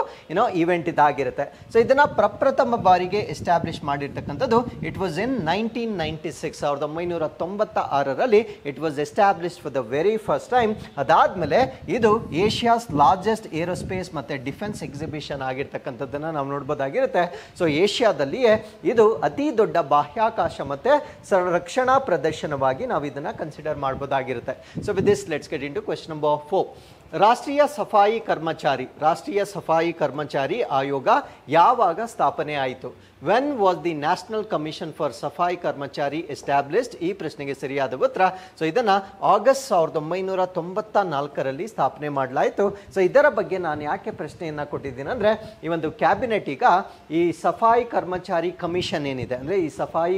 ಇವೆಂಟ್ ಇದಾಗಿರುತ್ತೆ. ಸೊ ಇದನ್ನ ಪ್ರಪ್ರಥಮ ಬಾರಿಗೆ ಎಸ್ಟಾಬ್ಲಿಷ್ ಮಾಡಿರ್ತಕ್ಕಂಥದ್ದು ಇಟ್ ವಾಸ್ ಇನ್ 1996, 1996ರಲ್ಲಿ it was establish for the very first time. ಅದಾದ್ಮೇಲೆ ಇದು ಏಷ್ಯಾಸ್ ಲಾರ್ಜೆಸ್ಟ್ ಏರೋಸ್ಪೇಸ್ ಮತ್ತೆ ಡಿಫೆನ್ಸ್ ಎಕ್ಸಿಬಿಷನ್ ಆಗಿರ್ತಕ್ಕಂಥದ್ದನ್ನ ನಾವು ನೋಡಬಹುದಾಗಿರುತ್ತೆ. ಸೊ ಏಷ್ಯಾದಲ್ಲಿಯೇ ಇದು ಅತಿ ದೊಡ್ಡ ಬಾಹ್ಯಾಕಾಶ ಮತ್ತೆ ರಕ್ಷಣಾ ಪ್ರದರ್ಶನವಾಗಿ ನಾವು ಇದನ್ನ ಕನ್ಸಿಡರ್ ಮಾಡಬಹುದಾಗಿರುತ್ತೆ. So with this let's get into question number 4. ರಾಷ್ಟ್ರೀಯ ಸಫಾಯಿ ಕರ್ಮಚಾರಿ ಆಯೋಗ ಯಾವಾಗ ಸ್ಥಾಪನೆ ಆಯಿತು? When was the national commission for Safai Karmachari established? ಈ ಪ್ರಶ್ನೆಗೆ ಸರಿಯಾದ ಉತ್ತರ ಸೊ ಇದನ್ನ ಆಗಸ್ಟ್ 1994ರಲ್ಲಿ ಸ್ಥಾಪನೆ ಮಾಡಲಾಯಿತು. ಸೊ ಇದರ ಬಗ್ಗೆ ನಾನು ಯಾಕೆ ಪ್ರಶ್ನೆಯನ್ನ ಕೊಟ್ಟಿದ್ದೀನಿ ಅಂದ್ರೆ ಈ ಒಂದು ಕ್ಯಾಬಿನೆಟ್ ಈಗ ಈ ಸಫಾಯಿ ಕರ್ಮಚಾರಿ ಕಮಿಷನ್ ಏನಿದೆ ಅಂದ್ರೆ ಈ ಸಫಾಯಿ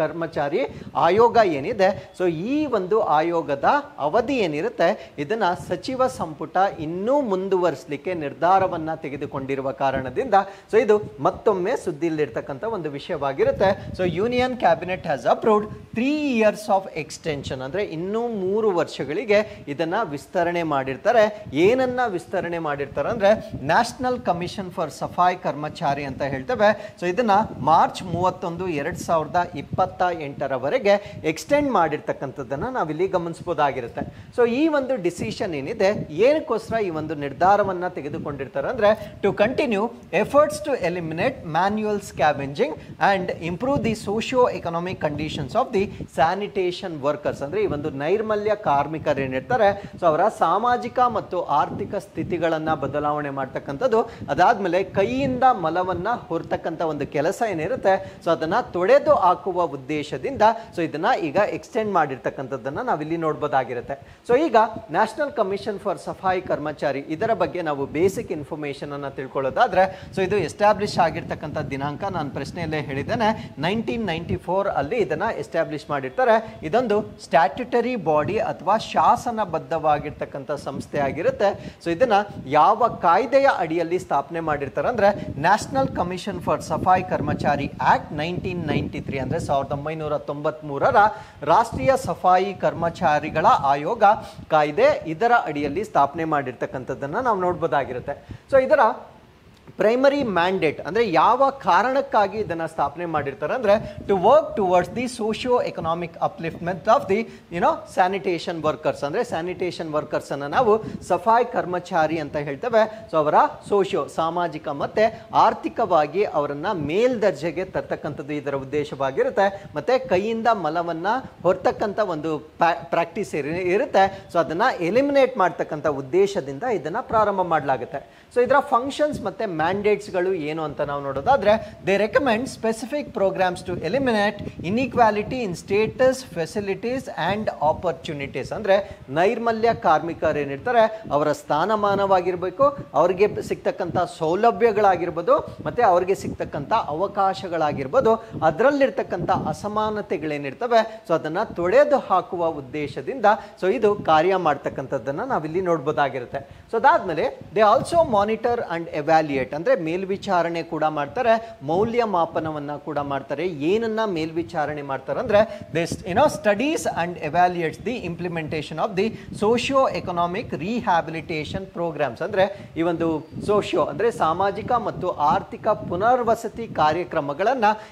ಕರ್ಮಚಾರಿ ಆಯೋಗ ಏನಿದೆ ಸೊ ಈ ಒಂದು ಆಯೋಗದ ಅವಧಿ ಏನಿರುತ್ತೆ ಇದನ್ನ ಸಚಿವ ಸಂಪುಟ ಇನ್ನೂ ಮುಂದುವರಿಸಲಿಕ್ಕೆ ನಿರ್ಧಾರವನ್ನ ತೆಗೆದುಕೊಂಡಿರುವ ಕಾರಣದಿಂದ ಸೊ ಇದು ಮತ್ತೊಮ್ಮೆ ಸುದ್ದಿಯಲ್ಲಿರ್ತಕ್ಕಂಥ ಒಂದು ವಿಷಯವಾಗಿರುತ್ತೆ. So union cabinet has approved 3 years of extension, ಅಂದ್ರೆ ಇನ್ನೂ 3 ವರ್ಷಗಳಿಗೆ ಇದನ್ನ ವಿಸ್ತರಣೆ ಮಾಡಿರ್ತಾರೆ. ಏನನ್ನ ವಿಸ್ತರಣೆ ಮಾಡಿರ್ತಾರೆ ಅಂದ್ರೆ ನ್ಯಾಷನಲ್ ಕಮಿಷನ್ ಫಾರ್ ಸಫಾಯಿ ಕರ್ಮಚಾರಿ ಅಂತ ಹೇಳ್ತೇವೆ. ಸೊ ಇದನ್ನ ಮಾರ್ಚ್ 31, 2028ರವರೆಗೆ ಎಕ್ಸ್ಟೆಂಡ್ ಮಾಡಿರ್ತಕ್ಕಂಥದ್ದನ್ನ ನಾವಿಲ್ಲಿ ಗಮನಿಸಬಹುದಾಗಿರುತ್ತೆ. ಸೊ ಈ ಒಂದು ಡಿಸಿಷನ್ ಏನಿದೆ ಮತ್ತೆ ಏನಕ್ಕೋಸ್ಕರ ಈ ಒಂದು ನಿರ್ಧಾರವನ್ನ ತೆಗೆದುಕೊಂಡಿರ್ತಾರೆ ಅಂದ್ರೆ to continue efforts to eliminate manual scavenging and improve the socio economic conditions of the sanitation workers. ಅಂದ್ರೆ ಈ ಒಂದು ನೈರ್ಮಲ್ಯ ಕಾರ್ಮಿಕರು ಏನಿರ್ತಾರೆ ಸೊ ಅವರ ಸಾಮಾಜಿಕ ಮತ್ತು ಆರ್ಥಿಕ ಸ್ಥಿತಿಗಳನ್ನ ಬದಲಾವಣೆ ಮಾಡ್ತಕ್ಕಂಥದ್ದು, ಅದಾದ್ಮೇಲೆ ಕೈಯಿಂದ ಮಲವನ್ನ ಹೊರತಕ್ಕಂಥ ಒಂದು ಕೆಲಸ ಏನಿರುತ್ತೆ ಸೊ ಅದನ್ನ ತೊಡೆದು ಹಾಕುವ ಉದ್ದೇಶದಿಂದ ಸೊ ಇದನ್ನ ಈಗ ಎಕ್ಸ್ಟೆಂಡ್ ಮಾಡಿರ್ತಕ್ಕಂಥದ್ದನ್ನ ನಾವಿಲ್ಲಿ ನೋಡ್ಬೋದಾಗಿರುತ್ತೆ. ಸೊ ಈಗ ನ್ಯಾಷನಲ್ ಕಮಿಷನ್ ಫಾರ್ ಸಫಾಯಿ ಕರ್ಮಚಾರಿ ಇದರ ಬಗ್ಗೆ ನಾವು ಬೇಸಿಕ್ ಇನ್ಫಾರ್ಮೇಶನ್ ಅನ್ನ ತಿಳ್ಕೊಳ್ಳೋದಾದ್ರೆ ಸೊ ಇದು ಎಸ್ಟಾಬ್ಲಿಷ್ ಆಗಿರ್ತಕ್ಕಂಥ ದಿನಾಂಕ ನಾನು ಪ್ರಶ್ನೆಯಲ್ಲೇ ಹೇಳಿದ್ದೇನೆ 1994 ಅಲ್ಲಿ ಇದನ್ನ ಎಸ್ಟಾಬ್ಲಿಷ್ ಮಾಡಿರ್ತಾರೆ. ಇದೊಂದು ಸ್ಟ್ಯಾಟ್ಯುಟರಿ ಬಾಡಿ ಅಥವಾ ಶಾಸನಬದ್ಧವಾಗಿರ್ತಕ್ಕಂಥ ಸಂಸ್ಥೆ ಆಗಿರುತ್ತೆ. ಸೊ ಇದನ್ನ ಯಾವ ಕಾಯ್ದೆಯ ಅಡಿಯಲ್ಲಿ ಸ್ಥಾಪನೆ ಮಾಡಿರ್ತಾರೆ ಅಂದ್ರೆ national commission for Safai Karmachari act 1993 ಅಂದ್ರೆ 1993ರ ರಾಷ್ಟ್ರೀಯ ಸಫಾಯಿ ಕರ್ಮಚಾರಿಗಳ ಆಯೋಗ ಕಾಯ್ದೆ ಇದರ ಅಡಿಯಲ್ಲಿ ಸ್ಥಾಪನೆ ಮಾಡಿರ್ತಕ್ಕಂಥದ್ದನ್ನ ನಾವು ನೋಡ್ಬೋದಾಗಿರುತ್ತೆ. ಸೊ ಇದರ ಪ್ರೈಮರಿ ಮ್ಯಾಂಡೇಟ್ ಅಂದ್ರೆ ಯಾವ ಕಾರಣಕ್ಕಾಗಿ ಇದನ್ನ ಸ್ಥಾಪನೆ ಮಾಡಿರ್ತಾರೆ ಅಂದ್ರೆ to work towards the socio economic upliftment of the sanitation workers. ಅಂದ್ರೆ ಸ್ಯಾನಿಟೇಷನ್ ವರ್ಕರ್ಸ್ ಅನ್ನ ನಾವು ಸಫಾಯಿ ಕರ್ಮಚಾರಿ ಅಂತ ಹೇಳ್ತೇವೆ. ಸೊ ಅವರ ಸೋಶಿಯೋ ಸಾಮಾಜಿಕ ಮತ್ತೆ ಆರ್ಥಿಕವಾಗಿ ಅವರನ್ನ ಮೇಲ್ದರ್ಜೆಗೆ ತರ್ತಕ್ಕಂಥದ್ದು ಇದರ ಉದ್ದೇಶವಾಗಿರುತ್ತೆ. ಮತ್ತೆ ಕೈಯಿಂದ ಮಲವನ್ನ ಹೊರತಕ್ಕಂಥ ಒಂದು ಪ್ರಾಕ್ಟೀಸ್ ಇರುತ್ತೆ. ಸೊ ಅದನ್ನ ಎಲಿಮಿನೇಟ್ ಮಾಡ್ತಕ್ಕಂಥ ಉದ್ದೇಶದಿಂದ ಇದನ್ನ ಪ್ರಾರಂಭ ಮಾಡಲಾಗುತ್ತೆ. ಸೊ ಇದರ ಫಂಕ್ಷನ್ಸ್ ಮತ್ತೆ ಮ್ಯಾಂಡೇಟ್ಸ್ಗಳು ಏನು ಅಂತ ನಾವು ನೋಡೋದಾದ್ರೆ they recommend specific programmes to eliminate inequality in status, facilities and opportunities. ಅಂದ್ರೆ ನೈರ್ಮಲ್ಯ ಕಾರ್ಮಿಕರು ಏನಿರ್ತಾರೆ ಅವರ ಸ್ಥಾನಮಾನವಾಗಿರ್ಬೇಕು, ಅವರಿಗೆ ಸಿಗ್ತಕ್ಕಂಥ ಸೌಲಭ್ಯಗಳಾಗಿರ್ಬೋದು ಮತ್ತೆ ಅವರಿಗೆ ಸಿಗ್ತಕ್ಕಂಥ ಅವಕಾಶಗಳಾಗಿರ್ಬೋದು, ಅದರಲ್ಲಿರ್ತಕ್ಕಂಥ ಅಸಮಾನತೆಗಳೇನಿರ್ತವೆ ಸೊ ಅದನ್ನ ತೊಡೆದು ಹಾಕುವ ಉದ್ದೇಶದಿಂದ ಸೊ ಇದು ಕಾರ್ಯ ಮಾಡ್ತಕ್ಕಂಥದ್ದನ್ನ ನಾವಿಲ್ಲಿ ನೋಡ್ಬೋದಾಗಿರುತ್ತೆ. ಸೊ ಅದಾದ್ಮೇಲೆ they also monitor and evaluate ಅಂದ್ರೆ ಮೇಲ್ವಿಚಾರಣೆ ಕೂಡ ಮಾಡ್ತಾರೆ, ಮೌಲ್ಯಮಾಪನವನ್ನ ಕೂಡ ಮಾಡ್ತಾರೆ. ಏನನ್ನ ಮೇಲ್ವಿಚಾರಣೆ ಮಾಡ್ತಾರೆ ಅಂದ್ರೆ studies and evaluates the implementation of the socio economic rehabilitation programmes. ಅಂದ್ರೆ ಈ ಒಂದು ಸೋಶಿಯೋ ಅಂದ್ರೆ ಸಾಮಾಜಿಕ ಮತ್ತು ಆರ್ಥಿಕ ಪುನರ್ವಸತಿ ಕಾರ್ಯಕ್ರಮಗಳನ್ನ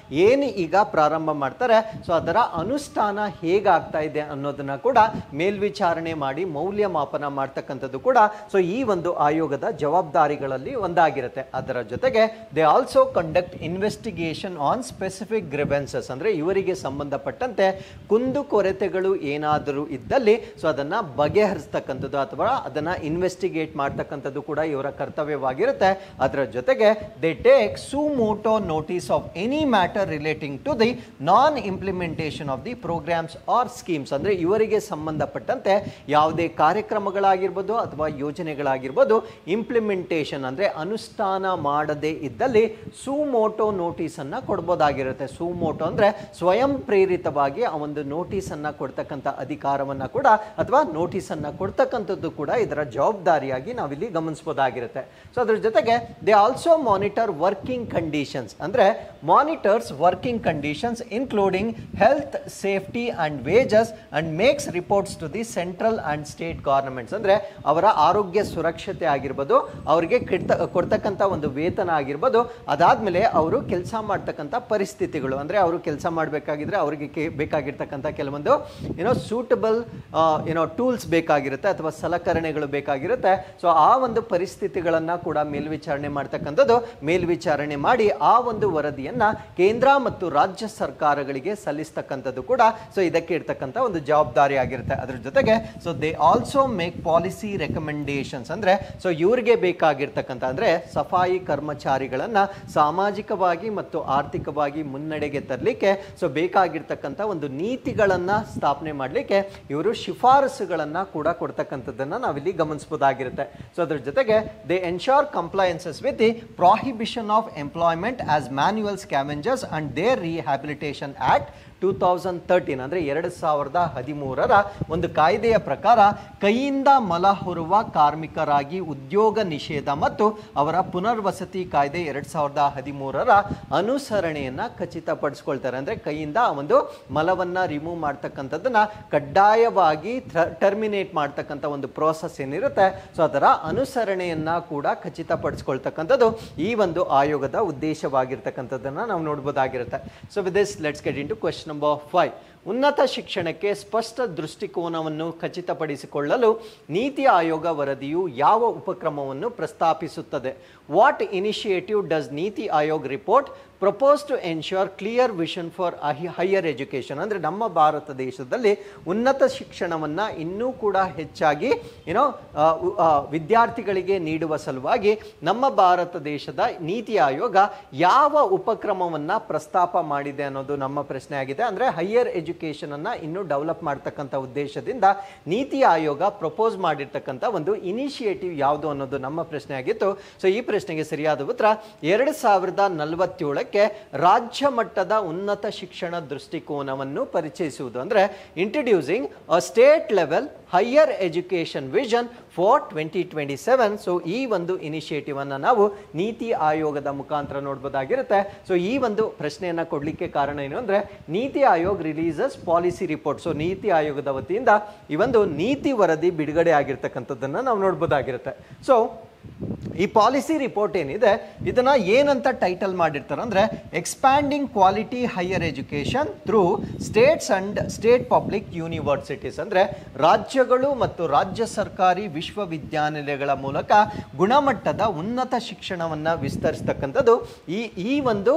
ಏನು ಈಗ ಪ್ರಾರಂಭ ಮಾಡ್ತಾರೆ ಸೊ ಅದರ ಅನುಷ್ಠಾನ ಹೇಗಾಗ್ತಾ ಇದೆ ಅನ್ನೋದನ್ನ ಕೂಡ ಮೇಲ್ವಿಚಾರಣೆ ಮಾಡಿ ಮೌಲ್ಯಮಾಪನ ಮಾಡ್ತಕ್ಕಂಥದ್ದು ಕೂಡ ಸೊ ಈ ಒಂದು ಆಯೋಗದ ಜವಾಬ್ದಾರಿಗಳಲ್ಲಿ ಒಂದಾಗಿರುತ್ತೆ. ಅದರ ಜೊತೆಗೆ they also conduct investigation on specific grievances. ಅಂದ್ರೆ ಇವರಿಗೆ ಸಂಬಂಧಪಟ್ಟಂತೆ ಕುಂದುಕೊರತೆಗಳು ಏನಾದರೂ ಇದ್ದಲ್ಲಿ ಸೊ ಅದನ್ನ ಬಗೆಹರಿಸ್ತಕ್ಕಂಥದ್ದು ಅಥವಾ ಅದನ್ನ ಇನ್ವೆಸ್ಟಿಗೇಟ್ ಮಾಡ್ತಕ್ಕಂಥದ್ದು ಕೂಡ ಇವರ ಕರ್ತವ್ಯವಾಗಿರುತ್ತೆ. ಅದರ ಜೊತೆಗೆ they take suo motu notice of any matter relating to the non implementation of the programmes or schemes. ಅಂದ್ರೆ ಇವರಿಗೆ ಸಂಬಂಧಪಟ್ಟಂತೆ ಯಾವುದೇ ಕಾರ್ಯಕ್ರಮಗಳಾಗಿರ್ಬೋದು ಅಥವಾ ಯೋಜನೆಗಳಾಗಿರ್ಬೋದು ಇಂಪ್ಲಿಮೆಂಟೇಷನ್ ಅಂದ್ರೆ ಅನುಷ್ಠಾನ ಮಾಡದೇ ಇದ್ದಲ್ಲಿ ಸುಮೋಟೋ ನೋಟಿಸ್ ಅನ್ನ ಕೊಡಬಹುದಾಗಿರುತ್ತೆ. ಸುಮೋಟೋ ಅಂದ್ರೆ ಸ್ವಯಂ ಪ್ರೇರಿತವಾಗಿ ಆ ಒಂದು ನೋಟಿಸ್ ಅನ್ನ ಕೊಡ್ತಕ್ಕಂಥ ಅಧಿಕಾರವನ್ನ ಕೂಡ ಅಥವಾ ನೋಟಿಸ್ ಅನ್ನ ಕೊಡ್ತಕ್ಕಂಥದ್ದು ಕೂಡ ಇದರ ಜವಾಬ್ದಾರಿಯಾಗಿ ನಾವಿಲ್ಲಿ ಗಮನಿಸಬಹುದಾಗಿರುತ್ತೆ. ಸೊ ಅದ್ರ ಜೊತೆಗೆ they also monitor working conditions. ಅಂದ್ರೆ monitors working conditions including health, safety and wages and makes reports to the central and state governments. ಅಂದ್ರೆ ಅವರ ಆರೋಗ್ಯ ಸುರಕ್ಷತೆ ಆಗಿರ್ಬೋದು, ಅವರಿಗೆ ಕೊಡ್ತಕ್ಕಂಥ ಒಂದು ವೇತನ ಆಗಿರ್ಬೋದು, ಅದಾದ್ಮೇಲೆ ಅವರು ಕೆಲಸ ಮಾಡ್ತಕ್ಕಂಥ ಪರಿಸ್ಥಿತಿಗಳು ಅಂದ್ರೆ ಅವರು ಕೆಲಸ ಮಾಡಬೇಕಾಗಿದ್ರೆ ಅವರಿಗೆ ಬೇಕಾಗಿರ್ತಕ್ಕಂಥ ಕೆಲವೊಂದು ಸೂಟಬಲ್ ಟೂಲ್ಸ್ ಬೇಕಾಗಿರುತ್ತೆ ಅಥವಾ ಸಲಕರಣೆಗಳು ಬೇಕಾಗಿರುತ್ತೆ. ಸೊ ಆ ಒಂದು ಪರಿಸ್ಥಿತಿಗಳನ್ನ ಕೂಡ ಮೇಲ್ವಿಚಾರಣೆ ಮಾಡ್ತಕ್ಕಂಥದ್ದು, ಮೇಲ್ವಿಚಾರಣೆ ಮಾಡಿ ಆ ಒಂದು ವರದಿಯನ್ನ ಕೇಂದ್ರ ಮತ್ತು ರಾಜ್ಯ ಸರ್ಕಾರಗಳಿಗೆ ಸಲ್ಲಿಸ್ತಕ್ಕಂಥದ್ದು ಕೂಡ ಸೊ ಇದಕ್ಕೆ ಇರ್ತಕ್ಕಂಥ ಒಂದು ಜವಾಬ್ದಾರಿ ಆಗಿರುತ್ತೆ. ಅದ್ರ ಜೊತೆಗೆ so they also make policy recommendations. ಅಂದ್ರೆ ಸೊ ಇವರಿಗೆ ಬೇಕಾಗಿರ್ತಕ್ಕಂಥ ಅಂದ್ರೆ ಸಫಾಯಿ ಕರ್ಮಚಾರಿಗಳನ್ನ ಸಾಮಾಜಿಕವಾಗಿ ಮತ್ತು ಆರ್ಥಿಕವಾಗಿ ಮುನ್ನಡೆಗೆ ತರಲಿಕ್ಕೆ ಸೊ ಬೇಕಾಗಿರ್ತಕ್ಕಂಥ ಒಂದು ನೀತಿಗಳನ್ನ ಸ್ಥಾಪನೆ ಮಾಡಲಿಕ್ಕೆ ಇವರು ಶಿಫಾರಸುಗಳನ್ನ ಕೂಡ ಕೊಡ್ತಕ್ಕಂಥದ್ದನ್ನ ನಾವಿಲ್ಲಿ ಗಮನಿಸಬಹುದಾಗಿರುತ್ತೆ. ಸೊ ಅದ್ರ ಜೊತೆಗೆ they ensure compliances with the prohibition of employment as manual scavengers and their rehabilitation act 2013 ಅಂದ್ರೆ 2013ರ ಒಂದು ಕಾಯ್ದೆಯ ಪ್ರಕಾರ ಕೈಯಿಂದ ಮಲ ಹೊರುವ ಕಾರ್ಮಿಕರಾಗಿ ಉದ್ಯೋಗ ನಿಷೇಧ ಮತ್ತು ಅವರ ಪುನರ್ವಸತಿ ಕಾಯ್ದೆ 2013ರ ಅನುಸರಣೆಯನ್ನ ಖಚಿತಪಡಿಸ್ಕೊಳ್ತಾರೆ. ಅಂದ್ರೆ ಕೈಯಿಂದ ಒಂದು ಮಲವನ್ನ ರಿಮೂವ್ ಮಾಡ್ತಕ್ಕಂಥದ್ದನ್ನ ಕಡ್ಡಾಯವಾಗಿ ಟರ್ಮಿನೇಟ್ ಮಾಡ್ತಕ್ಕಂಥ ಒಂದು ಪ್ರೋಸೆಸ್ ಏನಿರುತ್ತೆ ಸೊ ಅದರ ಅನುಸರಣೆಯನ್ನ ಕೂಡ ಖಚಿತಪಡಿಸ್ಕೊಳ್ತಕ್ಕಂಥದ್ದು ಈ ಒಂದು ಆಯೋಗದ ಉದ್ದೇಶವಾಗಿರ್ತಕ್ಕಂಥದ್ದನ್ನ ನಾವು ನೋಡ್ಬೋದಾಗಿರುತ್ತೆ. So with this let's get into question number 5. ಉನ್ನತ ಶಿಕ್ಷಣಕ್ಕೆ ಸ್ಪಷ್ಟ ದೃಷ್ಟಿಕೋನವನ್ನು ಖಚಿತಪಡಿಸಿಕೊಳ್ಳಲು ನೀತಿ ಆಯೋಗ ವರದಿಯು ಯಾವ ಉಪಕ್ರಮವನ್ನು ಪ್ರಸ್ತಾಪಿಸುತ್ತದೆ? What initiative does NITI Aayog report propose to ensure clear vision for higher education? ಅಂದರೆ ನಮ್ಮ ಭಾರತ ದೇಶದಲ್ಲಿ ಉನ್ನತ ಶಿಕ್ಷಣವನ್ನು ಇನ್ನೂ ಕೂಡ ಹೆಚ್ಚಾಗಿ ವಿದ್ಯಾರ್ಥಿಗಳಿಗೆ ನೀಡುವ ಸಲುವಾಗಿ ನಮ್ಮ ಭಾರತ ದೇಶದ ನೀತಿ ಆಯೋಗ ಯಾವ ಉಪಕ್ರಮವನ್ನು ಪ್ರಸ್ತಾಪ ಮಾಡಿದೆ ಅನ್ನೋದು ನಮ್ಮ ಪ್ರಶ್ನೆ ಆಗಿದೆ. ಅಂದರೆ ಹೈಯರ್ ಎಜುಕೇಷನನ್ನು ಇನ್ನೂ ಡೆವಲಪ್ ಮಾಡ್ತಕ್ಕಂಥ ಉದ್ದೇಶದಿಂದ ನೀತಿ ಆಯೋಗ ಪ್ರಪೋಸ್ ಮಾಡಿರ್ತಕ್ಕಂಥ ಒಂದು ಇನಿಷಿಯೇಟಿವ್ ಯಾವುದು ಅನ್ನೋದು ನಮ್ಮ ಪ್ರಶ್ನೆ ಆಗಿತ್ತು. ಸೊ ಈ ಪ್ರಶ್ನೆಗೆ ಸರಿಯಾದ ಉತ್ತರ 2047 ರಾಜ್ಯ ಮಟ್ಟದ ಉನ್ನತ ಶಿಕ್ಷಣ ದೃಷ್ಟಿಕೋನವನ್ನು ಪರಿಚಯಿಸುವುದು. ಅಂದರೆ introducing a state level higher education vision for 2027. So ಈ ಒಂದು ಇನಿಷಿಯೇಟಿವ್ ಅನ್ನು ನಾವು ನೀತಿ ಆಯೋಗದ ಮುಖಾಂತರ ನೋಡ್ಬೋದಾಗಿರುತ್ತೆ. ಸೊ ಈ ಒಂದು ಪ್ರಶ್ನೆಯನ್ನು ಕೊಡಲಿಕ್ಕೆ ಕಾರಣ ಏನು ಅಂದರೆ ನೀತಿ Aayog releases policy report. So ನೀತಿ ಆಯೋಗದ ವತಿಯಿಂದ ಈ ಒಂದು ನೀತಿ ವರದಿ ಬಿಡುಗಡೆ ಆಗಿರ್ತಕ್ಕಂಥದ್ದನ್ನು ನಾವು ನೋಡ್ಬೋದಾಗಿರುತ್ತೆ. ಸೊ ಈ ಪಾಲಿಸಿ ರಿಪೋರ್ಟ್ ಏನಿದೆ ಇದನ್ನ ಏನಂತ ಟೈಟಲ್ ಮಾಡಿರ್ತಾರೆ ಅಂದರೆ expanding quality higher education through States and state public universities. ಅಂದರೆ ರಾಜ್ಯಗಳು ಮತ್ತು ರಾಜ್ಯ ಸರ್ಕಾರಿ ವಿಶ್ವವಿದ್ಯಾನಿಲಯಗಳ ಮೂಲಕ ಗುಣಮಟ್ಟದ ಉನ್ನತ ಶಿಕ್ಷಣವನ್ನು ವಿಸ್ತರಿಸ್ತಕ್ಕಂಥದ್ದು ಈ ಒಂದು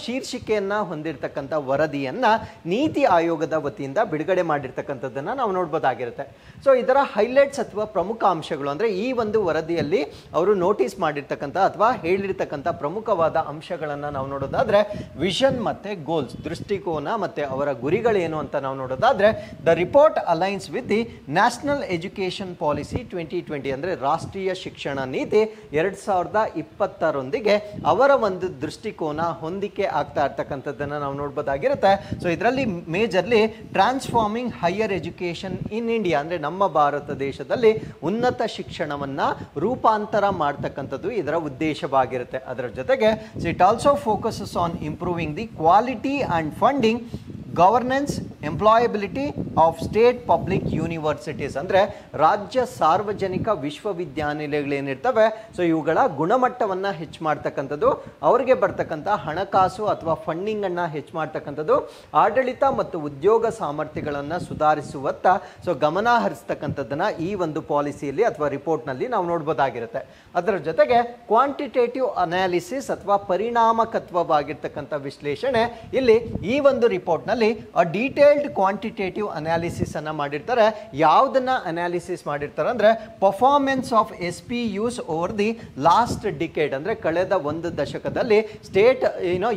ಶೀರ್ಷಿಕೆಯನ್ನು ಹೊಂದಿರತಕ್ಕಂಥ ವರದಿಯನ್ನು ನೀತಿ ಆಯೋಗದ ವತಿಯಿಂದ ಬಿಡುಗಡೆ ಮಾಡಿರ್ತಕ್ಕಂಥದ್ದನ್ನು ನಾವು ನೋಡ್ಬೋದಾಗಿರುತ್ತೆ. ಸೊ ಇದರ ಹೈಲೈಟ್ಸ್ ಅಥವಾ ಪ್ರಮುಖ ಅಂಶಗಳು ಅಂದರೆ ಈ ಒಂದು ವರದಿಯಲ್ಲಿ ಅವರು ನೋಟಿಸ್ ಮಾಡಿರ್ತಕ್ಕಂಥ ಅಥವಾ ಹೇಳಿರ್ತಕ್ಕಂಥ ಪ್ರಮುಖವಾದ ಅಂಶಗಳನ್ನು ನಾವು ನೋಡೋದಾದ್ರೆ ವಿಷನ್ ಮತ್ತೆ ಗೋಲ್ಸ್, ದೃಷ್ಟಿಕೋನ ಮತ್ತೆ ಅವರ ಗುರಿಗಳೇನು ಅಂತ ನಾವು ನೋಡೋದಾದ್ರೆ the report aligns with the National Education Policy 2020 ಅಂದರೆ ರಾಷ್ಟ್ರೀಯ ಶಿಕ್ಷಣ ನೀತಿ 2020 ಅವರ ಒಂದು ದೃಷ್ಟಿಕೋನ ಹೊಂದಿಕೆ ಆಗ್ತಾ ಇರ್ತಕ್ಕಂಥದ್ದನ್ನು ನಾವು ನೋಡ್ಬೋದಾಗಿರುತ್ತೆ. ಸೊ ಇದರಲ್ಲಿ majorly transforming higher education in India ಅಂದರೆ ನಮ್ಮ ಭಾರತ ದೇಶದಲ್ಲಿ ಉನ್ನತ ಶಿಕ್ಷಣವನ್ನು ರೂಪಾಂತರ ಮಾಡ್ತಕ್ಕಂಥದ್ದು ಇದರ ಉದ್ದೇಶವಾಗಿರುತ್ತೆ. ಅದರ ಜೊತೆಗೆ it also focuses on improving the quality and funding governance employability of state public universities. ಅಂದರೆ ರಾಜ್ಯ ಸಾರ್ವಜನಿಕ ವಿಶ್ವವಿದ್ಯಾನಿಲಯಗಳೇನಿರ್ತವೆ ಸೊ ಇವುಗಳ ಗುಣಮಟ್ಟವನ್ನು ಹೆಚ್ಚು ಮಾಡ್ತಕ್ಕಂಥದ್ದು, ಅವರಿಗೆ ಬರ್ತಕ್ಕಂಥ ಹಣಕಾಸು ಅಥವಾ ಫಂಡಿಂಗನ್ನು ಹೆಚ್ಚು ಮಾಡ್ತಕ್ಕಂಥದ್ದು, ಆಡಳಿತ ಮತ್ತು ಉದ್ಯೋಗ ಸಾಮರ್ಥ್ಯಗಳನ್ನು ಸುಧಾರಿಸುವತ್ತ ಸೊ ಗಮನ ಹರಿಸ್ತಕ್ಕಂಥದ್ದನ್ನು ಈ ಒಂದು ಪಾಲಿಸಿಯಲ್ಲಿ ಅಥವಾ ರಿಪೋರ್ಟ್ನಲ್ಲಿ ನಾವು ನೋಡ್ಬೋದಾಗಿರುತ್ತೆ. ಅದರ ಜೊತೆಗೆ ಕ್ವಾಂಟಿಟೇಟಿವ್ ಅನಾಲಿಸಿಸ್ ಅಥವಾ ಪರಿಣಾಮಕತ್ವವಾಗಿರ್ತಕ್ಕಂಥ ವಿಶ್ಲೇಷಣೆ ಇಲ್ಲಿ ಈ ಒಂದು ರಿಪೋರ್ಟ್ನಲ್ಲಿ ಡೀಟೇಲ್ಡ್ ಕ್ವಾಂಟಿಟೇಟಿವ್ ಅನಾಲಿಸಿಸ್ ಅನ್ನ ಮಾಡಿರ್ತಾರೆ. ಯಾವುದನ್ನ ಅನಾಲಿಸಿಸ್ ಮಾಡಿರ್ತಾರೆ ಅಂದ್ರೆ performance of SPUs over the last decade, ಅಂದ್ರೆ ಕಳೆದ ಒಂದು ದಶಕದಲ್ಲಿ ಸ್ಟೇಟ್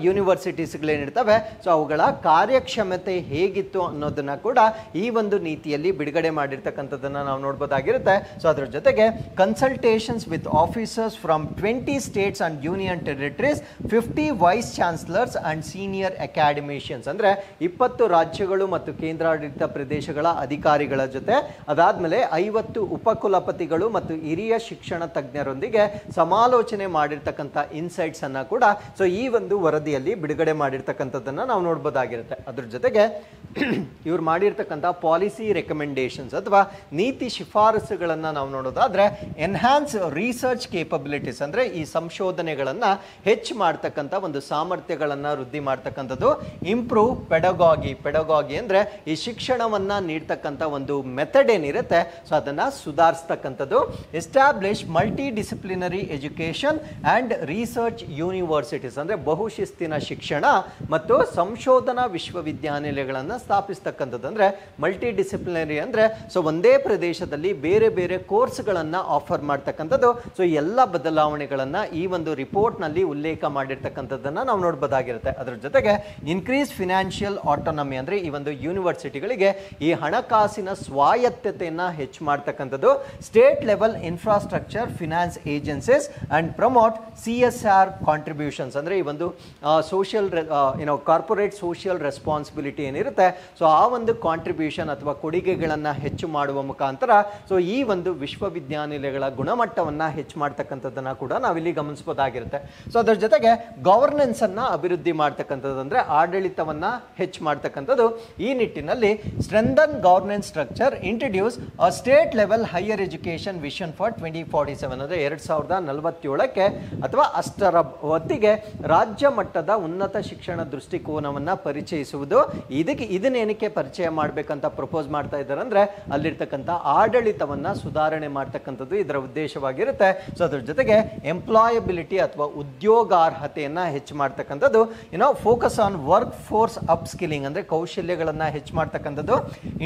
ಯೂನಿವರ್ಸಿಟೀಸ್ಗಳೇನಿರ್ತವೆ ಸೊ ಅವುಗಳ ಕಾರ್ಯಕ್ಷಮತೆ ಹೇಗಿತ್ತು ಅನ್ನೋದನ್ನ ಕೂಡ ಈ ಒಂದು ನೀತಿಯಲ್ಲಿ ಬಿಡುಗಡೆ ಮಾಡಿರ್ತಕ್ಕಂಥದ್ದನ್ನ ನಾವು ನೋಡ್ಬೋದಾಗಿರುತ್ತೆ. ಸೊ ಅದರ ಜೊತೆಗೆ consultations with officers from 20 states and union territories, 50 vice chancellors and senior academicians ಅಂದರೆ 20 ರಾಜ್ಯಗಳು ಮತ್ತು ಕೇಂದ್ರಾಡಳಿತ ಪ್ರದೇಶಗಳ ಅಧಿಕಾರಿಗಳ ಜೊತೆ, ಅದಾದ್ಮೇಲೆ 50 ಉಪಕುಲಪತಿಗಳು ಮತ್ತು ಹಿರಿಯ ಶಿಕ್ಷಣ ತಜ್ಞರೊಂದಿಗೆ ಸಮಾಲೋಚನೆ ಮಾಡಿರ್ತಕ್ಕಂಥ ಇನ್ಸೈಟ್ಸ್ ಅನ್ನ ಕೂಡ ಸೊ ಈ ಒಂದು ವರದಿಯಲ್ಲಿ ಬಿಡುಗಡೆ ಮಾಡಿರ್ತಕ್ಕಂಥದ್ದನ್ನ ನಾವು ನೋಡ್ಬೋದಾಗಿರುತ್ತೆ. ಅದ್ರ ಜೊತೆಗೆ ಇವ್ರು ಮಾಡಿರ್ತಕ್ಕಂಥ ಪಾಲಿಸಿ ರೆಕಮೆಂಡೇಶನ್ಸ್ ಅಥವಾ ನೀತಿ ಶಿಫಾರಸುಗಳನ್ನು ನಾವು ನೋಡೋದಾದ್ರೆ ಎನ್ಹಾನ್ಸ್ ರಿಸರ್ಚ್ ಕೇಪಬಿಲಿಟೀಸ್ ಅಂದರೆ ಈ ಸಂಶೋಧನೆಗಳನ್ನು ಹೆಚ್ಚು ಮಾಡ್ತಕ್ಕಂಥ ಒಂದು ಸಾಮರ್ಥ್ಯಗಳನ್ನು ವೃದ್ಧಿ ಮಾಡ್ತಕ್ಕಂಥದ್ದು, ಇಂಪ್ರೂವ್ ಪೆಡಗಾಗಿ ಅಂದರೆ ಈ ಶಿಕ್ಷಣವನ್ನ ನೀಡ್ತಕ್ಕಂಥ ಒಂದು ಮೆಥಡ್ ಏನಿರುತ್ತೆ ಸೊ ಅದನ್ನ ಸುಧಾರಿಸ್ತಕ್ಕಂಥದ್ದು, establish multidisciplinary education and research universities ಅಂದರೆ ಬಹುಶಿಸ್ತಿನ ಶಿಕ್ಷಣ ಮತ್ತು ಸಂಶೋಧನಾ ವಿಶ್ವವಿದ್ಯಾನಿಲಯಗಳನ್ನು ಸ್ಥಾಪಿಸ್ತಕ್ಕಂಥದ್ದು. ಅಂದರೆ ಮಲ್ಟಿ ಡಿಸಿಪ್ಲಿನರಿ ಅಂದರೆ ಸೊ ಒಂದೇ ಪ್ರದೇಶದಲ್ಲಿ ಬೇರೆ ಬೇರೆ ಕೋರ್ಸ್ಗಳನ್ನು ಆಫರ್ ಮಾಡ್ತಕ್ಕಂಥದ್ದು. ಸೊ ಎಲ್ಲ ಬದಲಾವಣೆಗಳನ್ನು ಈ ಒಂದು ರಿಪೋರ್ಟ್ನಲ್ಲಿ ಉಲ್ಲೇಖ ಮಾಡಿರ್ತಕ್ಕಂಥದ್ದನ್ನು ನಾವು ನೋಡ್ಬೋದಾಗಿರುತ್ತೆ. ಅದರ ಜೊತೆಗೆ ಇನ್ಕ್ರೀಸ್ ಫಿನಾನ್ಷಿಯಲ್ ಆಟೋನಮಿ ಅಂದರೆ ಈ ಒಂದು ಯೂನಿವರ್ಸಿಟಿಗಳಿಗೆ ಈ ಹಣಕಾಸಿನ ಸ್ವಾಯತ್ತತೆಯನ್ನು ಹೆಚ್ಚು ಮಾಡ್ತಕ್ಕಂಥದ್ದು, state level infrastructure finance agencies and promote CSR contributions ಅಂದರೆ ಈ ಒಂದು ಸೋಷಿಯಲ್ ಕಾರ್ಪೊರೇಟ್ ಸೋಷಿಯಲ್ ರೆಸ್ಪಾನ್ಸಿಬಿಲಿಟಿ ಏನಿರುತ್ತೆ ಸೊ ಆ ಒಂದು ಕಾಂಟ್ರಿಬ್ಯೂಷನ್ ಅಥವಾ ಕೊಡುಗೆಗಳನ್ನು ಹೆಚ್ಚು ಮಾಡುವ ಮುಖಾಂತರ ಸೊ ಈ ಒಂದು ವಿಶ್ವವಿದ್ಯಾನಿಲಯಗಳ ಗುಣಮಟ್ಟವನ್ನು ಹೆಚ್ಚು ಮಾಡ್ತಕ್ಕಂಥದ್ದನ್ನು ಕೂಡ ನಾವಿಲ್ಲಿ ಗಮನಿಸಬಹುದಾಗಿರುತ್ತೆ. ಸೊ ಅದರ ಜೊತೆಗೆ ಗವರ್ನೆನ್ಸ್ ಅನ್ನ ಅಭಿವೃದ್ಧಿ ಮಾಡ್ತಕ್ಕಂಥದ್ದು ಅಂದರೆ ಆಡಳಿತವನ್ನ ಹೆಚ್ಚು ಮಾಡ್ತಕ್ಕಂಥದ್ದು. ಈ ನಿಟ್ಟಿನಲ್ಲಿ strengthen governance structure, introduce a state level higher education vision for 2047 ಅಂದರೆ 2047 ಅಥವಾ ಅಷ್ಟರ ಹೊತ್ತಿಗೆ ರಾಜ್ಯ ಮಟ್ಟದ ಉನ್ನತ ಶಿಕ್ಷಣ ದೃಷ್ಟಿಕೋನವನ್ನು ಪರಿಚಯಿಸುವುದು. ಇದನ್ನೇನಕ್ಕೆ ಪರಿಚಯ ಮಾಡಬೇಕಂತ ಪ್ರಪೋಸ್ ಮಾಡ್ತಾ ಇದ್ದಾರೆ ಅಂದರೆ ಅಲ್ಲಿರ್ತಕ್ಕಂಥ ಆಡಳಿತವನ್ನು ಸುಧಾರಣೆ ಮಾಡ್ತಕ್ಕಂಥದ್ದು ಇದರ ಉದ್ದೇಶವಾಗಿರುತ್ತೆ. ಸೊ ಅದ್ರ ಜೊತೆಗೆ ಎಂಪ್ಲಾಯಬಿಲಿಟಿ ಅಥವಾ ಉದ್ಯೋಗಾರ್ಹತೆಯನ್ನು ಹೆಚ್ಚು ಮಾಡ್ತಕ್ಕಂಥದ್ದು, focus on workforce upskilling ಅಂದರೆ ಕೌಶಲ್ಯಗಳನ್ನು ಹೆಚ್ಚು ಮಾಡ್ತಕ್ಕಂಥದ್ದು,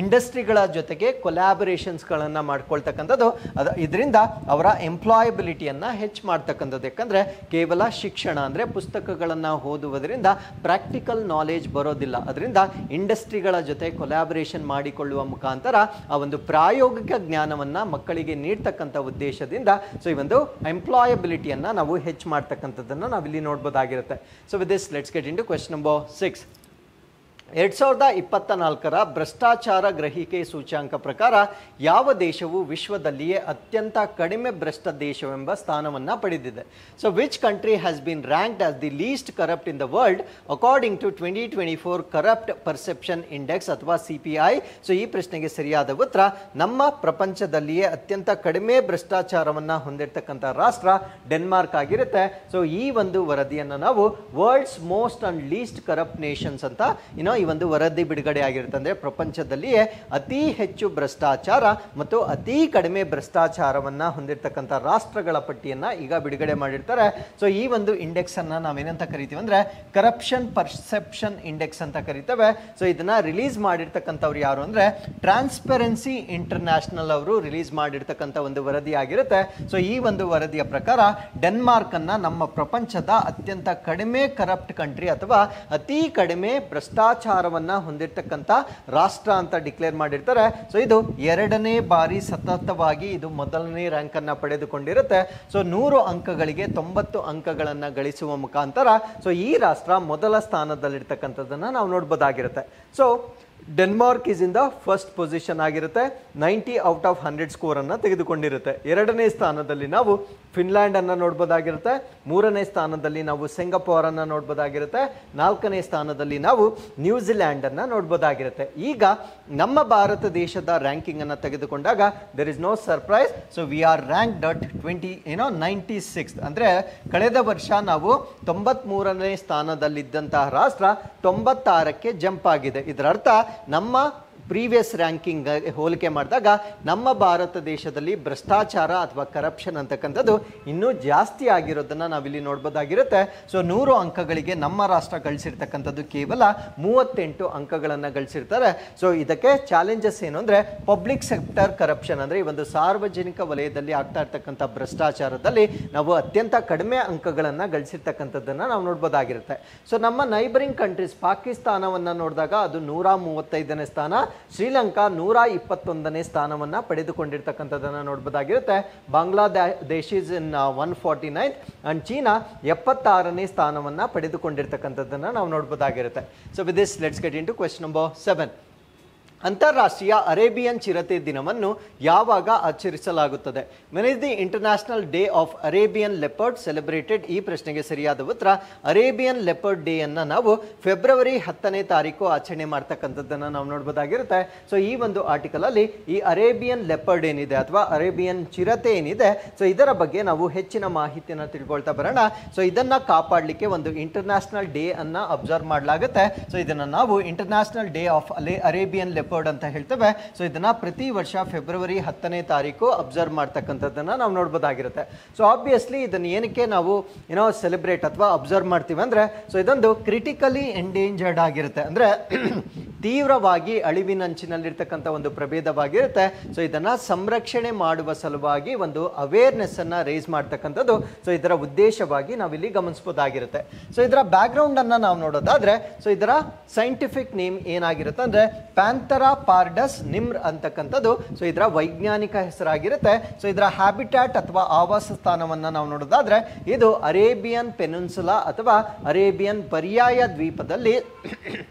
ಇಂಡಸ್ಟ್ರಿಗಳ ಜೊತೆಗೆ ಕೊಲ್ಯಾಬರೇಷನ್ಸ್ಗಳನ್ನು ಮಾಡ್ಕೊಳ್ತಕ್ಕಂಥದ್ದು, ಇದರಿಂದ ಅವರ ಎಂಪ್ಲಾಯಬಿಲಿಟಿಯನ್ನು ಹೆಚ್ಚು ಮಾಡ್ತಕ್ಕಂಥದ್ದು. ಯಾಕಂದರೆ ಕೇವಲ ಶಿಕ್ಷಣ ಅಂದರೆ ಪುಸ್ತಕಗಳನ್ನು ಓದುವುದರಿಂದ ಪ್ರಾಕ್ಟಿಕಲ್ ನಾಲೆಜ್ ಬರೋದಿಲ್ಲ. ಅದರಿಂದ ಇಂಡಸ್ಟ್ರಿಗಳ ಜೊತೆ ಕೊಲ್ಯಾಬರೇಷನ್ ಮಾಡಿಕೊಳ್ಳುವ ಮುಖಾಂತರ ಆ ಒಂದು ಪ್ರಾಯೋಗಿಕ ಜ್ಞಾನವನ್ನು ಮಕ್ಕಳಿಗೆ ನೀಡ್ತಕ್ಕಂಥ ಉದ್ದೇಶದಿಂದ ಸೊ ಈ ಒಂದು ಎಂಪ್ಲಾಯಬಿಲಿಟಿಯನ್ನು ನಾವು ಹೆಚ್ಚು ಮಾಡ್ತಕ್ಕಂಥದ್ದನ್ನು ನಾವಿಲ್ಲಿ ನೋಡ್ಬೋದಾಗಿರುತ್ತೆ. So with this let's get into question number 6. 2024 ಭ್ರಷ್ಟಾಚಾರ ಗ್ರಹಿಕೆ ಸೂಚ್ಯಾಂಕ ಪ್ರಕಾರ ಯಾವ ದೇಶವು ವಿಶ್ವದಲ್ಲಿಯೇ ಅತ್ಯಂತ ಕಡಿಮೆ ಭ್ರಷ್ಟ ದೇಶವೆಂಬ ಸ್ಥಾನವನ್ನು ಪಡೆದಿದೆ? So which country has been ranked as the least corrupt in the world according to 2024 corrupt perception index ಅಥವಾ CPI? ಸೊ ಈ ಪ್ರಶ್ನೆಗೆ ಸರಿಯಾದ ಉತ್ತರ ನಮ್ಮ ಪ್ರಪಂಚದಲ್ಲಿಯೇ ಅತ್ಯಂತ ಕಡಿಮೆ ಭ್ರಷ್ಟಾಚಾರವನ್ನು ಹೊಂದಿರತಕ್ಕಂಥ ರಾಷ್ಟ್ರ ಡೆನ್ಮಾರ್ಕ್ ಆಗಿರುತ್ತೆ. ಸೊ ಈ ಒಂದು ವರದಿಯನ್ನು ನಾವು world's most and least corrupt nations ಅಂತ ಈ ಒಂದು ವರದಿ ಬಿಡುಗಡೆ ಆಗಿರುತ್ತೆ. ಅಂದರೆ ಪ್ರಪಂಚದಲ್ಲಿಯೇ ಅತಿ ಹೆಚ್ಚು ಭ್ರಷ್ಟಾಚಾರ ಮತ್ತು ಅತಿ ಕಡಿಮೆ ಭ್ರಷ್ಟಾಚಾರವನ್ನು ಹೊಂದಿರತಕ್ಕಂಥ ರಾಷ್ಟ್ರಗಳ ಪಟ್ಟಿಯನ್ನು ಈಗ ಬಿಡುಗಡೆ ಮಾಡಿರ್ತಾರೆ. ಸೊ ಈ ಒಂದು ಇಂಡೆಕ್ಸ್ ಅನ್ನು ನಾವೇನಂತ ಕರಿತೀವಿ ಅಂದರೆ ಕರಪ್ಷನ್ ಪರ್ಸೆಪ್ಷನ್ ಇಂಡೆಕ್ಸ್ ಅಂತ ಕರಿತೇವೆ. ಸೊ ಇದನ್ನ ರಿಲೀಸ್ ಮಾಡಿರ್ತಕ್ಕಂಥವ್ರು ಯಾರು ಅಂದರೆ ಟ್ರಾನ್ಸ್ಪರೆನ್ಸಿ ಇಂಟರ್ನ್ಯಾಷನಲ್ ಅವರು ರಿಲೀಸ್ ಮಾಡಿರ್ತಕ್ಕಂಥ ಒಂದು ವರದಿ ಆಗಿರುತ್ತೆ. ಸೊ ಈ ಒಂದು ವರದಿಯ ಪ್ರಕಾರ ಡೆನ್ಮಾರ್ಕ್ ಅನ್ನ ನಮ್ಮ ಪ್ರಪಂಚದ ಅತ್ಯಂತ ಕಡಿಮೆ ಕರಪ್ಟ್ ಕಂಟ್ರಿ ಅಥವಾ ಅತಿ ಕಡಿಮೆ ಭ್ರಷ್ಟಾಚಾರವನ್ನ ಹೊಂದಿರತಕ್ಕಂಥ ರಾಷ್ಟ್ರ ಅಂತ ಡಿಕ್ಲೇರ್ ಮಾಡಿರ್ತಾರೆ. ಸೊ ಇದು 2ನೇ ಬಾರಿ ಸತತವಾಗಿ ಇದು ಮೊದಲನೇ ರ್ಯಾಂಕ್ ಅನ್ನ ಪಡೆದುಕೊಂಡಿರುತ್ತೆ. ಸೊ 100 ಅಂಕಗಳಿಗೆ 90 ಅಂಕಗಳನ್ನು ಗಳಿಸುವ ಮುಖಾಂತರ ಸೊ ಈ ರಾಷ್ಟ್ರ ಮೊದಲ ಸ್ಥಾನದಲ್ಲಿರ್ತಕ್ಕಂಥದ್ದನ್ನು ನಾವು ನೋಡ್ಬೋದಾಗಿರುತ್ತೆ. So Denmark is in the first position ಆಗಿರುತ್ತೆ. 90 ಔಟ್ ಆಫ್ 100 ಸ್ಕೋರ್ ಅನ್ನು ತೆಗೆದುಕೊಂಡಿರುತ್ತೆ. 2ನೇ ಸ್ಥಾನದಲ್ಲಿ ನಾವು ಫಿನ್ಲ್ಯಾಂಡ್ ಅನ್ನು ನೋಡ್ಬೋದಾಗಿರುತ್ತೆ. 3ನೇ ಸ್ಥಾನದಲ್ಲಿ ನಾವು ಸಿಂಗಪೂರ್ ಅನ್ನು ನೋಡ್ಬೋದಾಗಿರುತ್ತೆ. 4ನೇ ಸ್ಥಾನದಲ್ಲಿ ನಾವು ನ್ಯೂಜಿಲ್ಯಾಂಡ್ ಅನ್ನು ನೋಡ್ಬೋದಾಗಿರುತ್ತೆ. ಈಗ ನಮ್ಮ ಭಾರತ ದೇಶದ ರ್ಯಾಂಕಿಂಗ್ ಅನ್ನು ತೆಗೆದುಕೊಂಡಾಗ there is no surprise. So we are ranked at 96 ಅಂದರೆ ಕಳೆದ ವರ್ಷ ನಾವು 93ನೇ ಸ್ಥಾನದಲ್ಲಿದ್ದಂತಹ ರಾಷ್ಟ್ರ 96ಕ್ಕೆ ಜಂಪ್ ಆಗಿದೆ. ಇದರ ಅರ್ಥ ನಮ್ಮ ಪ್ರೀವಿಯಸ್ ರ್ಯಾಂಕಿಂಗ್ ಹೋಲಿಕೆ ಮಾಡಿದಾಗ ನಮ್ಮ ಭಾರತ ದೇಶದಲ್ಲಿ ಭ್ರಷ್ಟಾಚಾರ ಅಥವಾ ಕರಪ್ಷನ್ ಅಂತಕ್ಕಂಥದ್ದು ಇನ್ನೂ ಜಾಸ್ತಿ ಆಗಿರೋದನ್ನು ನಾವಿಲ್ಲಿ ನೋಡ್ಬೋದಾಗಿರುತ್ತೆ. ಸೊ 100 ಅಂಕಗಳಿಗೆ ನಮ್ಮ ರಾಷ್ಟ್ರ ಗಳಿಸಿರ್ತಕ್ಕಂಥದ್ದು ಕೇವಲ 38 ಅಂಕಗಳನ್ನು ಗಳಿಸಿರ್ತಾರೆ. ಸೊ ಇದಕ್ಕೆ ಚಾಲೆಂಜಸ್ ಏನು ಅಂದರೆ ಪಬ್ಲಿಕ್ ಸೆಕ್ಟರ್ ಕರಪ್ಷನ್ ಅಂದರೆ ಈ ಒಂದು ಸಾರ್ವಜನಿಕ ವಲಯದಲ್ಲಿ ಆಗ್ತಾ ಇರ್ತಕ್ಕಂಥ ಭ್ರಷ್ಟಾಚಾರದಲ್ಲಿ ನಾವು ಅತ್ಯಂತ ಕಡಿಮೆ ಅಂಕಗಳನ್ನು ಗಳಿಸಿರ್ತಕ್ಕಂಥದ್ದನ್ನು ನಾವು ನೋಡ್ಬೋದಾಗಿರುತ್ತೆ. ಸೊ ನಮ್ಮ ನೈಬರಿಂಗ್ ಕಂಟ್ರೀಸ್ ಪಾಕಿಸ್ತಾನವನ್ನು ನೋಡಿದಾಗ ಅದು 135ನೇ ಸ್ಥಾನ, ಶ್ರೀಲಂಕಾ 121ನೇ ಸ್ಥಾನವನ್ನು ಪಡೆದುಕೊಂಡಿರ್ತಕ್ಕಂಥದ್ದನ್ನು ನೋಡ್ಬೋದಾಗಿರುತ್ತೆ. Bangladesh is in 149 and China 76ನೇ ಸ್ಥಾನವನ್ನು ಪಡೆದುಕೊಂಡಿರ್ತಕ್ಕಂಥದ್ದನ್ನು ನಾವು ನೋಡ್ಬೋದಾಗಿರುತ್ತೆ. So with this let's get into question number 7. ಅಂತಾರಾಷ್ಟ್ರೀಯ ಅರೇಬಿಯನ್ ಚಿರತೆ ದಿನವನ್ನು ಯಾವಾಗ ಆಚರಿಸಲಾಗುತ್ತದೆ? When is the international day of Arabian leopard celebrated? ಈ ಪ್ರಶ್ನೆಗೆ ಸರಿಯಾದ ಉತ್ತರ ಅರೇಬಿಯನ್ ಲೆಪರ್ಡ್ ಡೇ ಅನ್ನು ನಾವು ಫೆಬ್ರವರಿ 10ನೇ ತಾರೀಕು ಆಚರಣೆ ಮಾಡ್ತಕ್ಕಂಥದ್ದನ್ನು ನಾವು ನೋಡ್ಬೋದಾಗಿರುತ್ತೆ. ಸೊ ಈ ಒಂದು ಆರ್ಟಿಕಲ್ ಅಲ್ಲಿ ಈ ಅರೇಬಿಯನ್ ಲೆಪರ್ಡ್ ಏನಿದೆ ಅಥವಾ ಅರೇಬಿಯನ್ ಚಿರತೆ ಏನಿದೆ ಸೊ ಇದರ ಬಗ್ಗೆ ನಾವು ಹೆಚ್ಚಿನ ಮಾಹಿತಿಯನ್ನು ತಿಳ್ಕೊಳ್ತಾ ಬರೋಣ. ಸೊ ಇದನ್ನ ಕಾಪಾಡಲಿಕ್ಕೆ ಒಂದು ಇಂಟರ್ನ್ಯಾಷನಲ್ ಡೇ ಅನ್ನ ಅಬ್ಸರ್ವ್ ಮಾಡಲಾಗುತ್ತೆ. ಸೊ ಇದನ್ನು ನಾವು international day of Arabian leopard ಅಂತ ಹೇಳ್ತೇವೆ. ಸೊ ಇದನ್ನ ಪ್ರತಿ ವರ್ಷ ಫೆಬ್ರವರಿ 10ನೇ ತಾರೀಕು ಅಬ್ಸರ್ವ್ ಮಾಡ್ತಕ್ಕಂಥದ್ದನ್ನ ನಾವು ನೋಡ್ಬೋದಾಗಿರುತ್ತೆ. ಸೊ ಆಬ್ವಿಯಸ್ಲಿ ಇದನ್ನ ಏನಕ್ಕೆ ನಾವು ಸೆಲೆಬ್ರೇಟ್ ಅಥವಾ ಅಬ್ಸರ್ವ್ ಮಾಡ್ತೀವಿ ಅಂದ್ರೆ ಸೊ ಇದೊಂದು ಕ್ರಿಟಿಕಲಿ ಎಂಡೇಂಜರ್ಡ್ ಆಗಿರುತ್ತೆ, ಅಂದ್ರೆ ತೀವ್ರವಾಗಿ ಅಳಿವಿನಂಚಿನಲ್ಲಿರ್ತಕ್ಕಂಥ ಒಂದು ಪ್ರಭೇದವಾಗಿರುತ್ತೆ. ಸೊ ಇದನ್ನ ಸಂರಕ್ಷಣೆ ಮಾಡುವ ಸಲುವಾಗಿ ಒಂದು ಅವೇರ್ನೆಸ್ ಅನ್ನ ರೇಸ್ ಮಾಡ್ತಕ್ಕಂಥದ್ದು ಸೊ ಇದರ ಉದ್ದೇಶವಾಗಿ ನಾವಿಲ್ಲಿ ಗಮನಿಸಬಹುದಾಗಿರುತ್ತೆ. ಸೊ ಇದರ ಬ್ಯಾಕ್ ಗ್ರೌಂಡ್ ಅನ್ನ ನಾವು ನೋಡೋದಾದ್ರೆ ಸೊ ಇದರ ಸೈಂಟಿಫಿಕ್ ನೇಮ್ ಏನಾಗಿರುತ್ತೆ ಅಂದ್ರೆ ಪ್ಯಾಂಥರಾ ಪಾರ್ಡಸ್ ನಿಮ್ರ್ ಅಂತಕ್ಕಂಥದ್ದು ಸೊ ಇದರ ವೈಜ್ಞಾನಿಕ ಹೆಸರಾಗಿರುತ್ತೆ. ಸೊ ಇದರ ಹ್ಯಾಬಿಟ್ಯಾಟ್ ಅಥವಾ ಆವಾಸ ಸ್ಥಾನವನ್ನು ನಾವು ನೋಡೋದಾದ್ರೆ ಇದು ಅರೇಬಿಯನ್ ಪೆನಿನ್ಸುಲಾ ಅಥವಾ ಅರೇಬಿಯನ್ ಪರ್ಯಾಯ ದ್ವೀಪದಲ್ಲಿ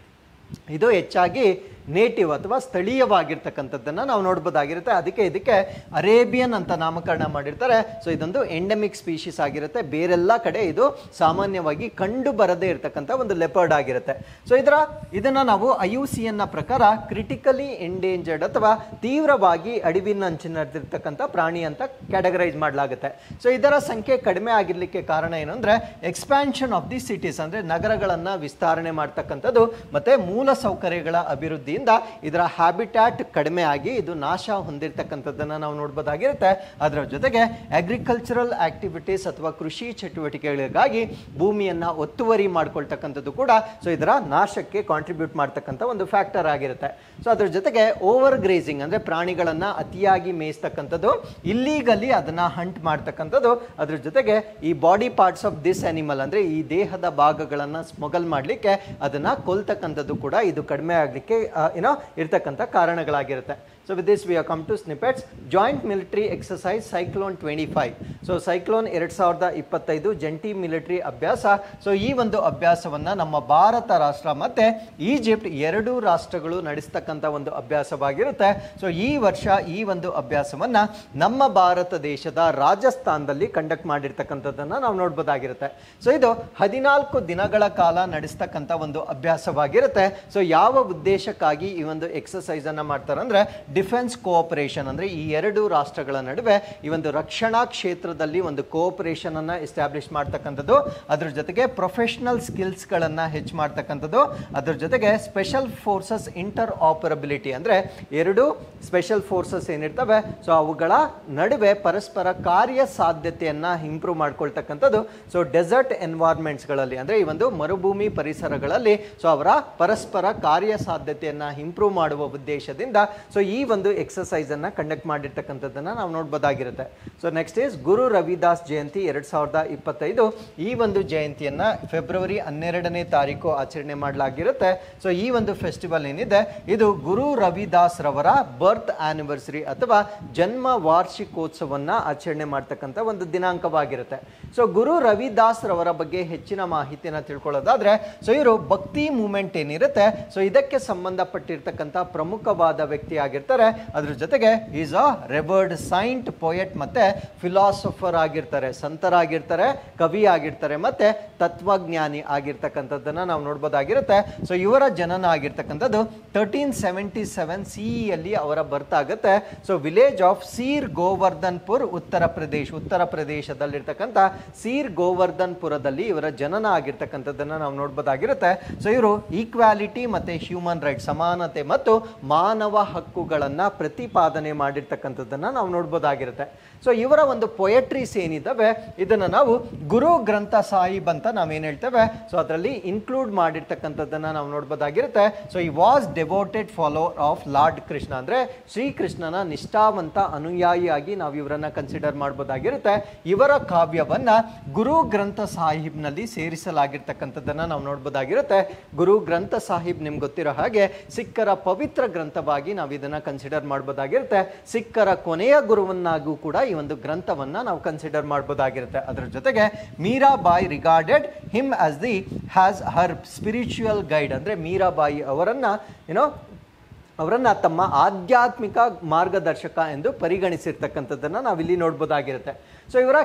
ಇದು ಹೆಚ್ಚಾಗಿ ನೇಟಿವ್ ಅಥವಾ ಸ್ಥಳೀಯವಾಗಿರ್ತಕ್ಕಂಥದ್ದನ್ನು ನಾವು ನೋಡ್ಬೋದಾಗಿರುತ್ತೆ. ಇದಕ್ಕೆ ಅರೇಬಿಯನ್ ಅಂತ ನಾಮಕರಣ ಮಾಡಿರ್ತಾರೆ. ಸೊ ಇದೊಂದು ಎಂಡೆಮಿಕ್ ಸ್ಪೀಶೀಸ್ ಆಗಿರುತ್ತೆ. ಬೇರೆಲ್ಲ ಕಡೆ ಇದು ಸಾಮಾನ್ಯವಾಗಿ ಕಂಡು ಬರದೇ ಇರತಕ್ಕಂಥ ಒಂದು ಲೆಪರ್ಡ್ ಆಗಿರುತ್ತೆ. ಸೊ ಇದನ್ನ ನಾವು IUCN ಪ್ರಕಾರ ಕ್ರಿಟಿಕಲಿ ಎಂಡೇಂಜರ್ಡ್ ಅಥವಾ ತೀವ್ರವಾಗಿ ಅಳಿವಿನಂಚಿನಲ್ಲಿರ್ತಕ್ಕಂಥ ಪ್ರಾಣಿ ಅಂತ ಕ್ಯಾಟಗರೈಸ್ ಮಾಡಲಾಗುತ್ತೆ. ಸೊ ಇದರ ಸಂಖ್ಯೆ ಕಡಿಮೆ ಆಗಿರ್ಲಿಕ್ಕೆ ಕಾರಣ ಏನು ಅಂದ್ರೆ ಎಕ್ಸ್ಪ್ಯಾನ್ಷನ್ ಆಫ್ ದಿ ಸಿಟೀಸ್, ಅಂದ್ರೆ ನಗರಗಳನ್ನ ವಿಸ್ತರಣೆ ಮಾಡ್ತಕ್ಕಂಥದ್ದು ಮತ್ತೆ ಮೂಲ ಸೌಕರ್ಯಗಳ ಅಭಿವೃದ್ಧಿಯಿಂದ ಇದರ ಹ್ಯಾಬಿಟ್ಯಾಟ್ ಕಡಿಮೆ ಆಗಿ ಇದು ನಾಶ ಹೊಂದಿರತಕ್ಕಂಥದ್ದನ್ನ ನಾವು ನೋಡ್ಬೋದಾಗಿರುತ್ತೆ. ಅದರ ಜೊತೆಗೆ ಅಗ್ರಿಕಲ್ಚರಲ್ ಆಕ್ಟಿವಿಟೀಸ್ ಅಥವಾ ಕೃಷಿ ಚಟುವಟಿಕೆಗಳಿಗಾಗಿ ಭೂಮಿಯನ್ನ ಒತ್ತುವರಿ ಮಾಡ್ಕೊಳ್ತಕ್ಕಂಥದ್ದು ಕೂಡ ಸೊ ಇದರ ನಾಶಕ್ಕೆ ಕಾಂಟ್ರಿಬ್ಯೂಟ್ ಮಾಡ್ತಕ್ಕಂಥ ಒಂದು ಫ್ಯಾಕ್ಟರ್ ಆಗಿರುತ್ತೆ. ಸೊ ಅದ್ರ ಜೊತೆಗೆ ಓವರ್ ಗ್ರೇಸಿಂಗ್ ಅಂದ್ರೆ ಪ್ರಾಣಿಗಳನ್ನ ಅತಿಯಾಗಿ ಮೇಯಿಸ್ತಕ್ಕಂಥದ್ದು, ಇಲ್ಲೀಗಲಿ ಅದನ್ನ ಹಂಟ್ ಮಾಡ್ತಕ್ಕಂಥದ್ದು, ಅದ್ರ ಜೊತೆಗೆ ಈ body parts of this animal ಅಂದ್ರೆ ಈ ದೇಹದ ಭಾಗಗಳನ್ನ ಸ್ಮಗಲ್ ಮಾಡ್ಲಿಕ್ಕೆ ಅದನ್ನ ಕೊಲ್ತಕ್ಕಂಥದ್ದು ಕೂಡ ಇದು ಕಡಿಮೆ ಆಗ್ಲಿಕ್ಕೆ ಇರ್ತಕ್ಕಂಥ ಕಾರಣಗಳಾಗಿರುತ್ತೆ. So with this we have come to snippets. Joint military exercise Cyclone 25. So Cyclone 2025 ಜಂಟಿ ಮಿಲಿಟರಿ ಅಭ್ಯಾಸ. ಸೊ ಈ ಒಂದು ಅಭ್ಯಾಸವನ್ನ ನಮ್ಮ ಭಾರತ ರಾಷ್ಟ್ರ ಮತ್ತೆ ಈಜಿಪ್ಟ್ ಎರಡೂ ರಾಷ್ಟ್ರಗಳು ನಡೆಸ್ತಕ್ಕಂಥ ಒಂದು ಅಭ್ಯಾಸವಾಗಿರುತ್ತೆ. ಸೊ ಈ ವರ್ಷ ಈ ಒಂದು ಅಭ್ಯಾಸವನ್ನ ನಮ್ಮ ಭಾರತ ದೇಶದ ರಾಜಸ್ಥಾನದಲ್ಲಿ ಕಂಡಕ್ಟ್ ಮಾಡಿರ್ತಕ್ಕಂಥದ್ದನ್ನ ನಾವು ನೋಡ್ಬೋದಾಗಿರುತ್ತೆ. ಸೊ ಇದು 14 ದಿನಗಳ ಕಾಲ ನಡೆಸ್ತಕ್ಕಂಥ ಒಂದು ಅಭ್ಯಾಸವಾಗಿರುತ್ತೆ. ಸೊ ಯಾವ ಉದ್ದೇಶಕ್ಕಾಗಿ ಈ ಒಂದು ಎಕ್ಸರ್ಸೈಸ್ ಅನ್ನ ಮಾಡ್ತಾರೆ ಅಂದ್ರೆ ಡಿಫೆನ್ಸ್ ಕೋಆಪರೇಷನ್, ಅಂದ್ರೆ ಈ ಎರಡು ರಾಷ್ಟ್ರಗಳ ನಡುವೆ ಈ ಒಂದು ರಕ್ಷಣಾ ಕ್ಷೇತ್ರದಲ್ಲಿ ಒಂದು ಕೋಆಪರೇಷನ್ ಅನ್ನ ಎಸ್ಟಾಬ್ಲಿಷ್ ಮಾಡ್ತಕ್ಕಂಥದ್ದು, ಅದ್ರ ಜೊತೆಗೆ ಪ್ರೊಫೆಷನಲ್ ಸ್ಕಿಲ್ಸ್ ಗಳನ್ನ ಹೆಚ್ಚು ಮಾಡ್ತಕ್ಕಂಥದ್ದು, ಅದ್ರ ಜೊತೆಗೆ ಸ್ಪೆಷಲ್ ಫೋರ್ಸಸ್ ಇಂಟರ್ ಆಪರಬಿಲಿಟಿ, ಅಂದ್ರೆ ಎರಡು ಸ್ಪೆಷಲ್ ಫೋರ್ಸಸ್ ಏನಿರ್ತವೆ ಸೊ ಅವುಗಳ ನಡುವೆ ಪರಸ್ಪರ ಕಾರ್ಯ ಸಾಧ್ಯತೆಯನ್ನ ಇಂಪ್ರೂವ್ ಮಾಡ್ಕೊಳ್ತಕ್ಕಂಥದ್ದು. ಸೊ ಡೆಸರ್ಟ್ ಎನ್ವೈರ್ಮೆಂಟ್ಸ್ ಗಳಲ್ಲಿ ಅಂದ್ರೆ ಈ ಒಂದು ಮರುಭೂಮಿ ಪರಿಸರಗಳಲ್ಲಿ ಸೊ ಅವರ ಪರಸ್ಪರ ಕಾರ್ಯ ಸಾಧ್ಯತೆಯನ್ನ ಇಂಪ್ರೂವ್ ಮಾಡುವ ಉದ್ದೇಶದಿಂದ ಸೊ ಈ ಒಂದು ಎಕ್ಸರ್ಸೈಸ್ ಅನ್ನ ಕಂಡಕ್ಟ್ ಮಾಡಿರ್ತಕ್ಕಂಥದ್ದನ್ನ ನಾವು ನೋಡ್ಬೋದಾಗಿರುತ್ತೆ. So next is Guru Ravidas ಜಯಂತಿ 2025. ಈ ಒಂದು ಜಯಂತಿಯನ್ನ ಫೆಬ್ರವರಿ 12ನೇ ತಾರೀಕು ಆಚರಣೆ ಮಾಡಲಾಗಿರುತ್ತೆ. ಸೊ ಈ ಒಂದು ಫೆಸ್ಟಿವಲ್ ಏನಿದೆ ಇದು ಗುರು ರವಿದಾಸ್ ರವರ ಬರ್ತ್ ಆನಿವರ್ಸರಿ ಅಥವಾ ಜನ್ಮ ವಾರ್ಷಿಕೋತ್ಸವನ್ನ ಆಚರಣೆ ಮಾಡ್ತಕ್ಕಂಥ ಒಂದು ದಿನಾಂಕವಾಗಿರುತ್ತೆ. ಸೊ ಗುರು ರವಿದಾಸ್ ರವರ ಬಗ್ಗೆ ಹೆಚ್ಚಿನ ಮಾಹಿತಿಯನ್ನ ತಿಳ್ಕೊಳ್ಳೋದಾದ್ರೆ ಸೊ ಇವರು ಭಕ್ತಿ ಮೂವ್ಮೆಂಟ್ ಏನಿರುತ್ತೆ ಸೊ ಇದಕ್ಕೆ ಸಂಬಂಧಪಟ್ಟಿರ್ತಕ್ಕಂಥ ಪ್ರಮುಖವಾದ ವ್ಯಕ್ತಿ ಆಗಿರ್ತಾರೆ. ಅದ್ರ ಜೊತೆಗೆ is a revered Saint, poet ಮತ್ತೆ ಫಿಲಾಸಫರ್ ಆಗಿರ್ತಾರೆ, ಸಂತರಾಗಿರ್ತಾರೆ, ಕವಿ ಆಗಿರ್ತಾರೆ ಮತ್ತೆ ತತ್ವಜ್ಞಾನಿ ಆಗಿರ್ತಕ್ಕಂಥದ್ದನ್ನ ನಾವು ನೋಡ್ಬೋದಾಗಿರುತ್ತೆ. ಸೊ ಇವರ ಜನನ ಆಗಿರ್ತಕ್ಕಂಥದ್ದು 1377 CE ಅಲ್ಲಿ ಅವರ ಬರ್ತ್ ಆಗುತ್ತೆ. ಸೊ ವಿಲೇಜ್ ಆಫ್ ಸೀರ್ ಗೋವರ್ಧನ್ಪುರ್, ಉತ್ತರ ಪ್ರದೇಶದಲ್ಲಿರ್ತಕ್ಕಂಥ ಸೀರ್ ಗೋವರ್ಧನ್ಪುರದಲ್ಲಿ ಇವರ ಜನನ ಆಗಿರ್ತಕ್ಕಂಥದ್ದನ್ನ ನಾವು ನೋಡ್ಬೋದಾಗಿರುತ್ತೆ. ಸೊ ಇವರು ಈಕ್ವಾಲಿಟಿ ಮತ್ತೆ ಹ್ಯೂಮನ್ ರೈಟ್, ಸಮಾನತೆ ಮತ್ತು ಮಾನವ ಹಕ್ಕುಗಳನ್ನ ಪ್ರತಿಪಾದನೆ ಮಾಡಿರ್ತಕ್ಕಂಥದ್ದನ್ನ ನಾವು ನೋಡ್ಬೋದಾಗಿರುತ್ತೆ. ಸೊ ಇವರ ಒಂದು ಪೊಯೆಟ್ರೀಸ್ ಏನಿದ್ದಾವೆ ಇದನ್ನ ನಾವು ಗುರು ಗ್ರಂಥ ಸಾಹಿಬ್ ಅಂತ ನಾವೇನ್ ಹೇಳ್ತೇವೆ ಸೊ ಅದರಲ್ಲಿ ಇನ್ಕ್ಲೂಡ್ ಮಾಡಿರ್ತಕ್ಕಂಥದ್ದನ್ನ ನಾವು ನೋಡ್ಬೋದಾಗಿರುತ್ತೆ. So he was devoted follower of lord Krishna, ಅಂದ್ರೆ ಶ್ರೀಕೃಷ್ಣನ ನಿಷ್ಠಾವಂತ ಅನುಯಾಯಿಯಾಗಿ ನಾವು ಇವರನ್ನ ಕನ್ಸಿಡರ್ ಮಾಡ್ಬೋದಾಗಿರುತ್ತೆ. ಇವರ ಕಾವ್ಯವನ್ನ ಗುರು ಗ್ರಂಥ ಸಾಹಿಬ್ನಲ್ಲಿ ಸೇರಿಸಲಾಗಿರ್ತಕ್ಕಂಥದ್ದನ್ನ ನಾವು ನೋಡ್ಬೋದಾಗಿರುತ್ತೆ. ಗುರು ಗ್ರಂಥ ಸಾಹಿಬ್ ನಿಮ್ಗೆ ಗೊತ್ತಿರೋ ಹಾಗೆ ಸಿಖ್ಖರ ಪವಿತ್ರ ಗ್ರಂಥವಾಗಿ ನಾವು ಇದನ್ನ ಕನ್ಸಿಡರ್ ಮಾಡ್ಬೋದಾಗಿರುತ್ತೆ. ಸಿಖ್ಖರ ಕೊನೆಯ ಗುರುವನ್ನಾಗೂ ಕೂಡ ಈ ಒಂದು ಗ್ರಂಥವನ್ನ ನಾವು ಕನ್ಸಿಡರ್ ಮಾಡ್ಬೋದಾಗಿರುತ್ತೆ. ಅದರ ಜೊತೆಗೆ Mirabai regarded him as the has Har spiritual guide, ಅಂದ್ರೆ ಮೀರಾಬಾಯಿ ಅವರನ್ನ ತಮ್ಮ ಆಧ್ಯಾತ್ಮಿಕ ಮಾರ್ಗದರ್ಶಕ ಎಂದು ಪರಿಗಣಿಸಿರ್ತಕ್ಕಂಥದ್ದನ್ನ ನಾವಿಲ್ಲಿ ನೋಡ್ಬೋದಾಗಿರುತ್ತೆ. ಸೊ ಇವರ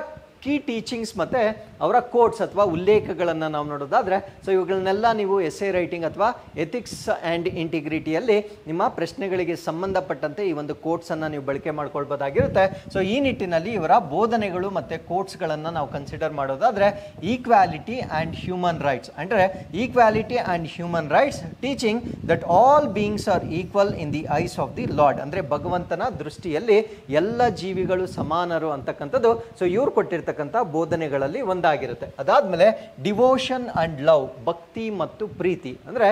ಕೀ ಟೀಚಿಂಗ್ಸ್ ಮತ್ತೆ ಅವರ ಕೋಟ್ಸ್ ಅಥವಾ ಉಲ್ಲೇಖಗಳನ್ನು ನಾವು ನೋಡೋದಾದ್ರೆ ಸೊ ಇವುಗಳನ್ನೆಲ್ಲ ನೀವು ಎಸ್ಸೆ ರೈಟಿಂಗ್ ಅಥವಾ ಎಥಿಕ್ಸ್ ಆ್ಯಂಡ್ ಇಂಟಿಗ್ರಿಟಿಯಲ್ಲಿ ನಿಮ್ಮ ಪ್ರಶ್ನೆಗಳಿಗೆ ಸಂಬಂಧಪಟ್ಟಂತೆ ಈ ಒಂದು ಕೋಟ್ಸನ್ನು ನೀವು ಬಳಕೆ ಮಾಡ್ಕೊಳ್ಬೋದಾಗಿರುತ್ತೆ. ಸೊ ಈ ನಿಟ್ಟಿನಲ್ಲಿ ಇವರ ಬೋಧನೆಗಳು ಮತ್ತು ಕೋಟ್ಸ್ಗಳನ್ನು ನಾವು ಕನ್ಸಿಡರ್ ಮಾಡೋದಾದರೆ ಈಕ್ವಾಲಿಟಿ ಆ್ಯಂಡ್ ಹ್ಯೂಮನ್ ರೈಟ್ಸ್, ಅಂದರೆ equality and human rights teaching that all beings are equal in the eyes of the lord, ಅಂದರೆ ಭಗವಂತನ ದೃಷ್ಟಿಯಲ್ಲಿ ಎಲ್ಲ ಜೀವಿಗಳು ಸಮಾನರು ಅಂತಕ್ಕಂಥದ್ದು ಸೊ ಇವ್ರು ಕೊಟ್ಟಿರ್ತಾರೆ ಬೋಧನೆಗಳಲ್ಲಿ ಒಂದಾಗಿರುತ್ತೆ. ಅದಾದ್ಮೇಲೆ ಡಿವೋಷನ್ ಅಂಡ್ ಲವ್, ಭಕ್ತಿ ಮತ್ತು ಪ್ರೀತಿ, ಅಂದ್ರೆ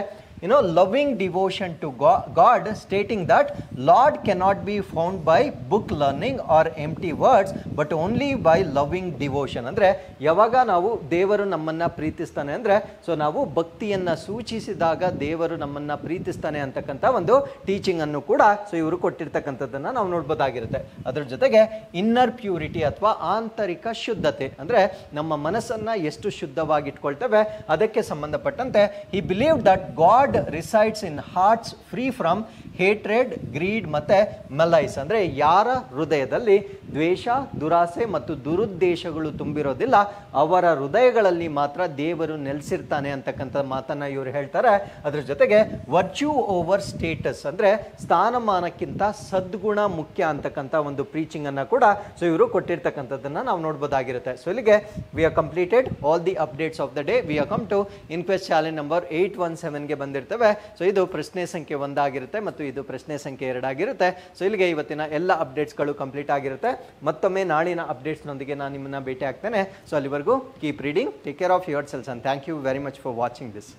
loving devotion to God, stating that Lord cannot be found by book learning or empty words but only by loving devotion. ಅಂದ್ರೆ ಯಾವಾಗ ನಾವು ದೇವರು ನಮ್ಮನ್ನ ಪ್ರೀತಿಸ್ತಾನೆ ಅಂದ್ರೆ ಸೊ ನಾವು ಭಕ್ತಿಯನ್ನ ಸೂಚಿಸಿದಾಗ ದೇವರು ನಮ್ಮನ್ನ ಪ್ರೀತಿಸ್ತಾನೆ ಅಂತಕ್ಕಂಥ ಒಂದು ಟೀಚಿಂಗ್ ಅನ್ನು ಕೂಡ ಸೊ ಇವರು ಕೊಟ್ಟಿರ್ತಕ್ಕಂಥದ್ದನ್ನ ನಾವು ನೋಡ್ಬೋದಾಗಿರುತ್ತೆ. ಅದ್ರ ಜೊತೆಗೆ ಇನ್ನರ್ ಪ್ಯೂರಿಟಿ ಅಥವಾ ಆಂತರಿಕ ಶುದ್ಧತೆ, ಅಂದ್ರೆ ನಮ್ಮ ಮನಸ್ಸನ್ನ ಎಷ್ಟು ಶುದ್ಧವಾಗಿ ಇಟ್ಕೊಳ್ತೇವೆ ಅದಕ್ಕೆ ಸಂಬಂಧಪಟ್ಟಂತೆ he believed that God God resides in hearts free from hatred, greed ಮತ್ತೆ ಮೆಲೈಸ್. ಅಂದ್ರೆ ಯಾರ ಹೃದಯದಲ್ಲಿ ದ್ವೇಷ, ದುರಾಸೆ ಮತ್ತು ದುರುದ್ದೇಶಗಳು ತುಂಬಿರೋದಿಲ್ಲ, ಅವರ ಹೃದಯಗಳಲ್ಲಿ ಮಾತ್ರ ದೇವರು ನೆಲೆಸಿರ್ತಾನೆ ಅಂತಕ್ಕಂಥ ಮಾತನ್ನ ಇವರು ಹೇಳ್ತಾರೆ. ಅದ್ರ ಜೊತೆಗೆ ವರ್ಚ್ಯೂ ಓವರ್ ಸ್ಟೇಟಸ್, ಅಂದ್ರೆ ಸ್ಥಾನಮಾನಕ್ಕಿಂತ ಸದ್ಗುಣ ಮುಖ್ಯ ಅಂತಕ್ಕಂಥ ಒಂದು ಪ್ರೀಚಿಂಗ್ ಅನ್ನ ಕೂಡ ಸೊ ಇವರು ಕೊಟ್ಟಿರ್ತಕ್ಕಂಥದ್ದನ್ನ ನಾವು ನೋಡ್ಬೋದಾಗಿರುತ್ತೆ. ಸೊ ಇಲ್ಲಿಗೆ we are completed all the updates of the day. We are come to inquest challenge number 817ಗೆ ಬಂದಿರ್ತೇವೆ. ಸೊ ಇದು ಪ್ರಶ್ನೆ ಸಂಖ್ಯೆ 1 ಆಗಿರುತ್ತೆ ಮತ್ತು ಇದು ಪ್ರಶ್ನೆ ಸಂಖ್ಯೆ 2 ಆಗಿರುತ್ತೆ. ಸೊ ಇಲ್ಲಿಗೆ ಇವತ್ತಿನ ಎಲ್ಲ ಅಪ್ಡೇಟ್ಸ್ಗಳು ಕಂಪ್ಲೀಟ್ ಆಗಿರುತ್ತೆ. ಮತ್ತೊಮ್ಮೆ ನಾಳಿನ ಅಪ್ಡೇಟ್ಸ್ನೊಂದಿಗೆ ನಾನು ನಿಮ್ಮನ್ನ ಭೇಟಿ ಆಗ್ತೇನೆ. ಸೊ ಅಲ್ಲಿವರೆಗೂ keep reading, take care of your selves and thank you very much for watching this.